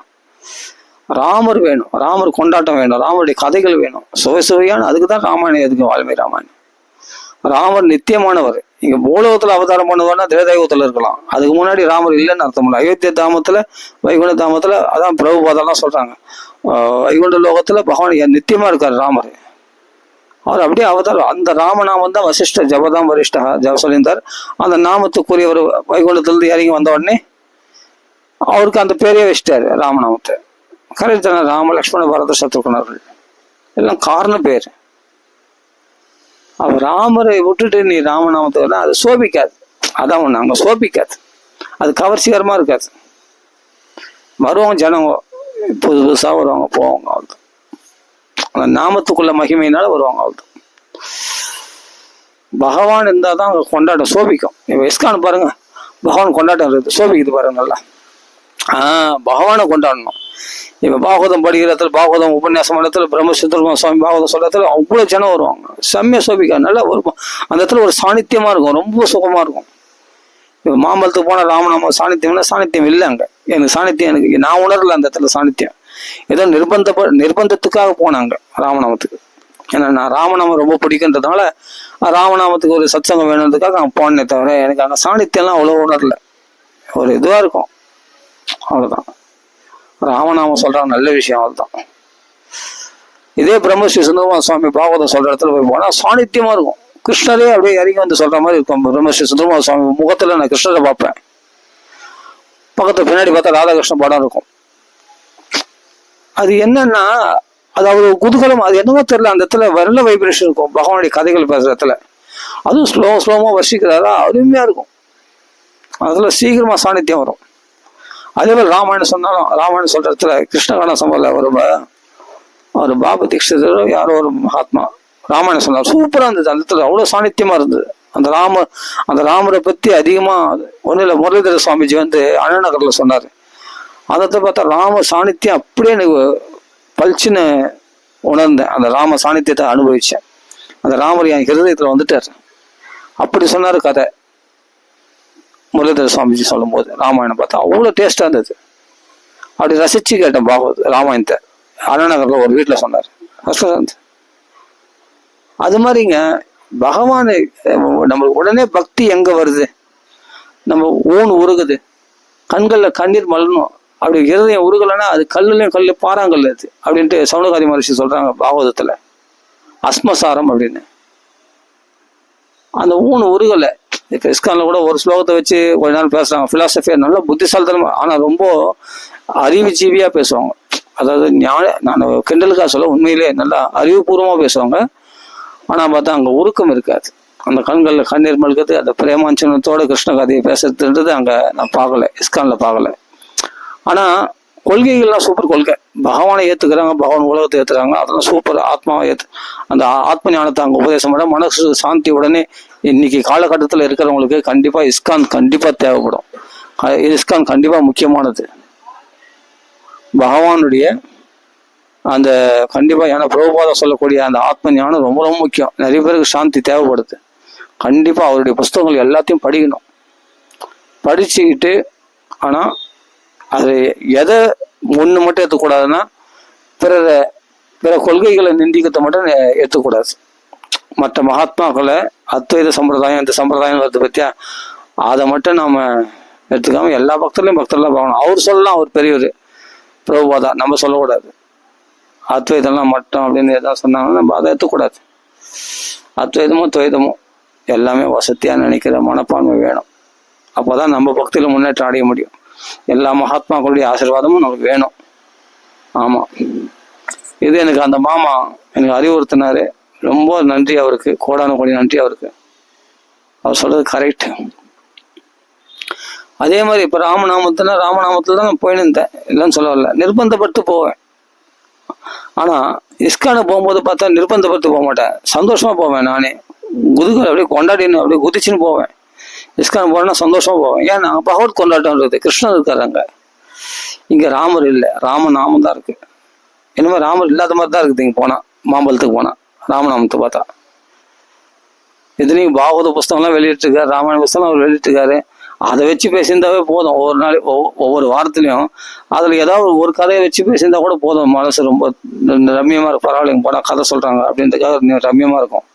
ராமர் வேணும், ராமர் கொண்டாட்டம் வேணும், ராமருடைய கதைகள் வேணும், சுவையான. அதுக்குதான் ராமாயணம் எதுக்கு, வால்மீகி ராமாயணம். ராமர் நித்தியமானவர். இங்க பூலோகத்துல அவதாரம் பண்ணுவார்னா திரேதாயுகத்துல இருக்கலாம், அதுக்கு முன்னாடி ராமர் இல்லைன்னு அர்த்தம் இல்லை. அயோத்தியா தாமத்துல, வைகுண்ட தாமத்துல, அதான் பிரபுபாதெல்லாம் சொல்றாங்க, வைகுண்ட லோகத்துல பகவான் நித்தியமா இருக்காரு ராமர். அவர் அப்படியே அவதாரம். அந்த ராமநாமம் தான் வசிஷ்ட ஜபதாம் வரிஷ்டா ஜப சொல்லியிருந்தார். அந்த நாமத்துக்குரியவர் வைகுண்டத்திலிருந்து இறங்கி வந்த உடனே அவருக்கு அந்த பேரையே வச்சிட்டாரு ராமநாமத்தை. கரெக்ட் தானே? ராம லக்ஷ்மண பரத சத்ருகுணர்கள் எல்லாம் காரண பேர். அவர் ராமரை விட்டுட்டு நீ ராமநாமத்தை வரலாம், அது சோபிக்காது. அதான் ஒண்ணு, அங்க சோபிக்காது, அது கவர்ச்சிகரமா இருக்காது. வருவாங்க ஜனங்க, புதுசா வருவாங்க, போவாங்க, அவ்வளோ. அந்த நாமத்துக்குள்ள மகிமையினால வருவாங்க, அவ்வளோ. பகவான் இருந்தால் தான் அங்கே கொண்டாட்டம் சோபிக்கும். இப்போ இஸ்கான் பாருங்க, பகவான் கொண்டாட்டம் இருக்குது, சோபிக்குது பாருங்க நல்லா. பகவானை கொண்டாடணும். இப்போ பாகவதம் படிக்கிற இடத்துல, பாகவதம் உபன்யாசம் இடத்துல, பிரம்மசுத்திரம் சுவாமி பாகவதம் சொல்ற இடத்துல அவ்வளோ ஜனம் வருவாங்க, செம்மையா சோபிக்கா நல்லா வருவோம். அந்த இடத்துல ஒரு சாநித்தியமா இருக்கும், ரொம்ப சுகமா இருக்கும். இப்போ மாம்பழத்துக்கு போனால் ராமநாம சாநித்தியம்னா சாநித்தியம் இல்லை அங்கே. எனக்கு சாநித்தியம், எனக்கு நான் உணரல அந்த இடத்துல சாநித்தியம். ஏதோ நிர்பந்தத்துக்காக போனாங்க ராமநாமத்துக்கு. ஏன்னா நான் ராமநாமம் ரொம்ப பிடிக்குன்றதுனால ராமநாமத்துக்கு ஒரு சத்சங்கம் வேணுன்றதுக்காக நான் போனே தவிர எனக்கு அங்கே சாணித்தியம்லாம் அவ்வளோ உணரல. ஒரு இதுவாக இருக்கும், அவ்வளோதான். ராமநாமம் சொல்கிறாங்க, நல்ல விஷயம், அவ்வளோதான். இதே பிரம்மஸ்ரீ சுந்தரமா சுவாமி பாகவதம் சொல்ற இடத்துல போய் போனா சாநித்தியமா இருக்கும். கிருஷ்ணரே அப்படியே இறங்கி வந்து சொல்ற மாதிரி இருக்கும். பிரம்மஸ்ரீ சுந்தரமா சுவாமி முகத்துல நான் கிருஷ்ணரை பார்ப்பேன். பக்கத்துல பின்னாடி பார்த்தா ராதாகிருஷ்ண படம் இருக்கும். அது என்னன்னா அது அவ்வளவு குதூகலம். அது என்னவோ தெரியல, அந்த இடத்துல நல்ல வைப்ரேஷன் இருக்கும். பகவானுடைய கதைகள் பேசுற இடத்துல அதுவும் ஸ்லோமா வர்ஷிக்கிறாரா, அருமையா இருக்கும். அதுல சீக்கிரமா சாநித்தியம் வரும். அதே போல ராமாயணம் சொன்னாலும், ராமாயணம் சொல்ற இடத்துல கிருஷ்ணகான சம்பவம் ஒரு பாபு தீட்சிதரோ யாரோ ஒரு மகாத்மா ராமாயணம் சொன்னார். சூப்பரா இருந்தது. அந்த இடத்துல அவ்வளவு சாநித்தியமா இருந்தது. அந்த ராமரை பத்தி அதிகமா ஒன்றும் இல்லை, முரளிதர சுவாமிஜி வந்து அண்ணநகர்ல சொன்னாரு. அதை பார்த்தா ராம சாநித்தியம் அப்படியே எனக்கு பளிச்சுன்னு உணர்ந்தேன். அந்த ராம சாநித்தியத்தை அனுபவிச்சேன். அந்த ராமர் என் ஹிருதயத்துல வந்துட்டார். அப்படி சொன்னாரு கதை முரளிதர சுவாமிஜி சொல்லும் போது. ராமாயணம் பார்த்தா அவ்வளோ டேஸ்டா இருந்தது. அப்படி ரசிச்சு கேட்டேன் பாகவத் ராமாயணத்தை. அண்ணநகர்ல ஒரு வீட்டுல சொன்னார். அது மாதிரிங்க பகவான் நம்மளுக்கு உடனே பக்தி எங்க வருது, நம்ம ஊன் உருகுது, கண்கள்ல கண்ணீர் மலரணும். அப்படி இருதயம் உருகலைன்னா அது கல்லுலையும் கல்லு பாறாங்கல் அது அப்படின்ட்டு சவுனகாதி மகரிஷி சொல்றாங்க பாகவதத்துல. அஸ்மசாரம் அப்படின்னு அந்த ஊன் உருகலை. இப்ப இஸ்கான்ல கூட ஒரு ஸ்லோகத்தை வச்சு கொஞ்ச நாள் பேசுறாங்க. பிலாசபியா நல்ல புத்திசாலித்தனமா, ஆனா ரொம்ப அறிவுஜீவியா பேசுவாங்க. அதாவது நான் கிண்டலுக்காக சொல்ல, உண்மையிலே நல்லா அறிவுபூர்வமா பேசுவாங்க. ஆனா பார்த்தா அங்க உருக்கம் இருக்காது. அந்த கண்கள்ல கண்ணீர் மல்கிறது, அந்த பிரேமாஞ்சனத்தோட கிருஷ்ண கதையை பேசுறதுன்றது அங்க நான் பார்க்கல, இஸ்கான்ல பார்க்கல. ஆனா கொள்கைகள்லாம் சூப்பர் கொள்கை. பகவானை ஏத்துக்கிறாங்க, பகவான் உலகத்தை ஏத்துறாங்க, அதெல்லாம் சூப்பர். ஆத்மாவை அந்த ஆத்ம ஞானத்தை அங்க உபதேசம் பண்ண மனசு சாந்தி. உடனே இன்னைக்கு காலகட்டத்தில் இருக்கிறவங்களுக்கு கண்டிப்பா இஸ்கான் கண்டிப்பா தேவைப்படும். இஸ்கான் கண்டிப்பா முக்கியமானது. பகவானுடைய அந்த கண்டிப்பா, ஏன்னா பிரபுபாதம் சொல்லக்கூடிய அந்த ஆத்ம ஞானம் ரொம்ப ரொம்ப முக்கியம். நிறைய பேருக்கு சாந்தி தேவைப்படுது. கண்டிப்பா அவருடைய புஸ்தகங்கள் எல்லாத்தையும் படிக்கணும். படிச்சுக்கிட்டு ஆனா அது எதை ஒண்ணு மட்டும் ஏற்றக்கூடாதுன்னா பிற கொள்கைகளை நிந்திக்கத்தை மட்டும் ஏற்றக்கூடாது. மற்ற மகாத்மாக்களை அத்வைத சம்பிரதாயம் இந்த சம்பிரதாயம் வருது பத்தியா, அதை மட்டும் நாம எடுத்துக்காம எல்லா பக்தர்லையும் பக்தர்லாம் பார்க்கணும். அவர் சொல்லலாம், அவர் பெரியவர் பிரபுபாதா, நம்ம சொல்லக்கூடாது. அத்வைதம்லாம் மட்டும் அப்படின்னு எதாவது சொன்னாங்கன்னா நம்ம அதை ஏற்றக்கூடாது. அத்வைதமும் துவைதமும் எல்லாமே வசதியா நினைக்கிற மனப்பான்மை வேணும். அப்போதான் நம்ம பக்தியில முன்னேற்றம் அடைய முடியும். எல்லா மகாத்மாக்களுடைய ஆசீர்வாதமும் நமக்கு வேணும். ஆமா, இது எனக்கு அந்த மாமா எனக்கு அறிவுறுத்தினாரு. ரொம்ப நன்றி அவருக்கு, கோடான கோடி நன்றி அவருக்கு. அவர் சொல்றது கரெக்ட். அதே மாதிரி இப்ப ராமநாமத்துல தான் நான் போயின்னு இருந்தேன், இல்லைன்னு சொல்ல வரல, நிர்பந்தப்பட்டு போவேன். ஆனா இஸ்கான போகும்போது பார்த்தா நிர்பந்தப்பட்டு போக மாட்டேன், சந்தோஷமா போவேன். நானே குதுகள் அப்படியே கொண்டாடின்னு அப்படியே குதிச்சுன்னு போவேன். இஸ்கான் போனா சந்தோஷமா போவேன். ஏன்னா பகவத் கொண்டாட்டம் இருக்குது, கிருஷ்ணன் இருக்காருங்க. இங்க ராமர் இல்லை, ராமநாமம் தான் இருக்கு. என்னமோ ராமர் இல்லாத மாதிரி தான் இருக்குது. இங்க போனா மாம்பழத்துக்கு போனா ராமநாமத்தை பார்த்தா. இதுலையும் பாகவத புஸ்தகம்லாம் வெளியிட்டிருக்காரு, ராமாயண புஸ்தகம் அவர் வெளியிட்டிருக்காரு. அதை வச்சு பேசியிருந்தாவே போதும். ஒவ்வொரு நாள் ஒவ்வொரு வாரத்துலையும் அதுல ஏதாவது ஒரு கதையை வச்சு பேசியிருந்தா கூட போதும். மனசு ரொம்ப ரம்யமா இருக்கும். பரவாயில்லைங்க போனா கதை சொல்றாங்க அப்படின்றதுக்காக ரம்யமா இருக்கும்.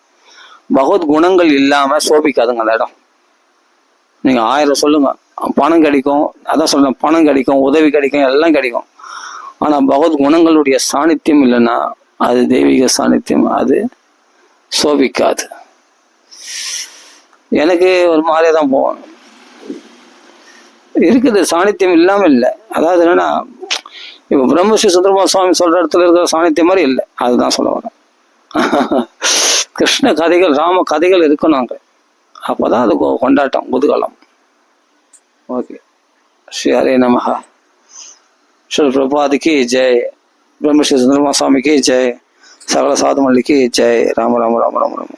பகவத் குணங்கள் இல்லாம சோபிக்காதுங்க அந்த இடம். நீங்க 1000 சொல்லுங்க, பணம் கிடைக்கும், அதான் சொல்றேன், பணம் கிடைக்கும், உதவி கிடைக்கும், எல்லாம் கிடைக்கும். ஆனா பகவத் குணங்களுடைய சாநித்தியம் இல்லைன்னா அது தெய்வீக சாநித்தியம், அது சோபிக்காது. எனக்கு ஒரு மாதிரியே தான் போவாங்க இருக்குது, சாநித்தியம் இல்லாம இல்லை. அதாவது என்னன்னா இப்ப பிரம்மஸ்ரீ சுந்தரமா சுவாமி சொல்ற இடத்துல இருக்கிற சாநித்தியம் மாதிரி இல்லை. அதுதான் சொல்ல வரேன். கிருஷ்ண கதைகள் ராம கதைகள் இருக்கணும் அங்க. அப்பதான் அது கொண்டாட்டம், குதூகலம். ஓகே, ஸ்ரீ ஹரே நமஹ. ஸ்ரீ பிரபாதிக்கு ஜெய், பிரம்மஸ்ரீ சுந்தரமா சுவாமிக்கு ஜெய், சகல சாதுமல்லிக்கு ஜெய். ராம ராம ராம ராம ராம.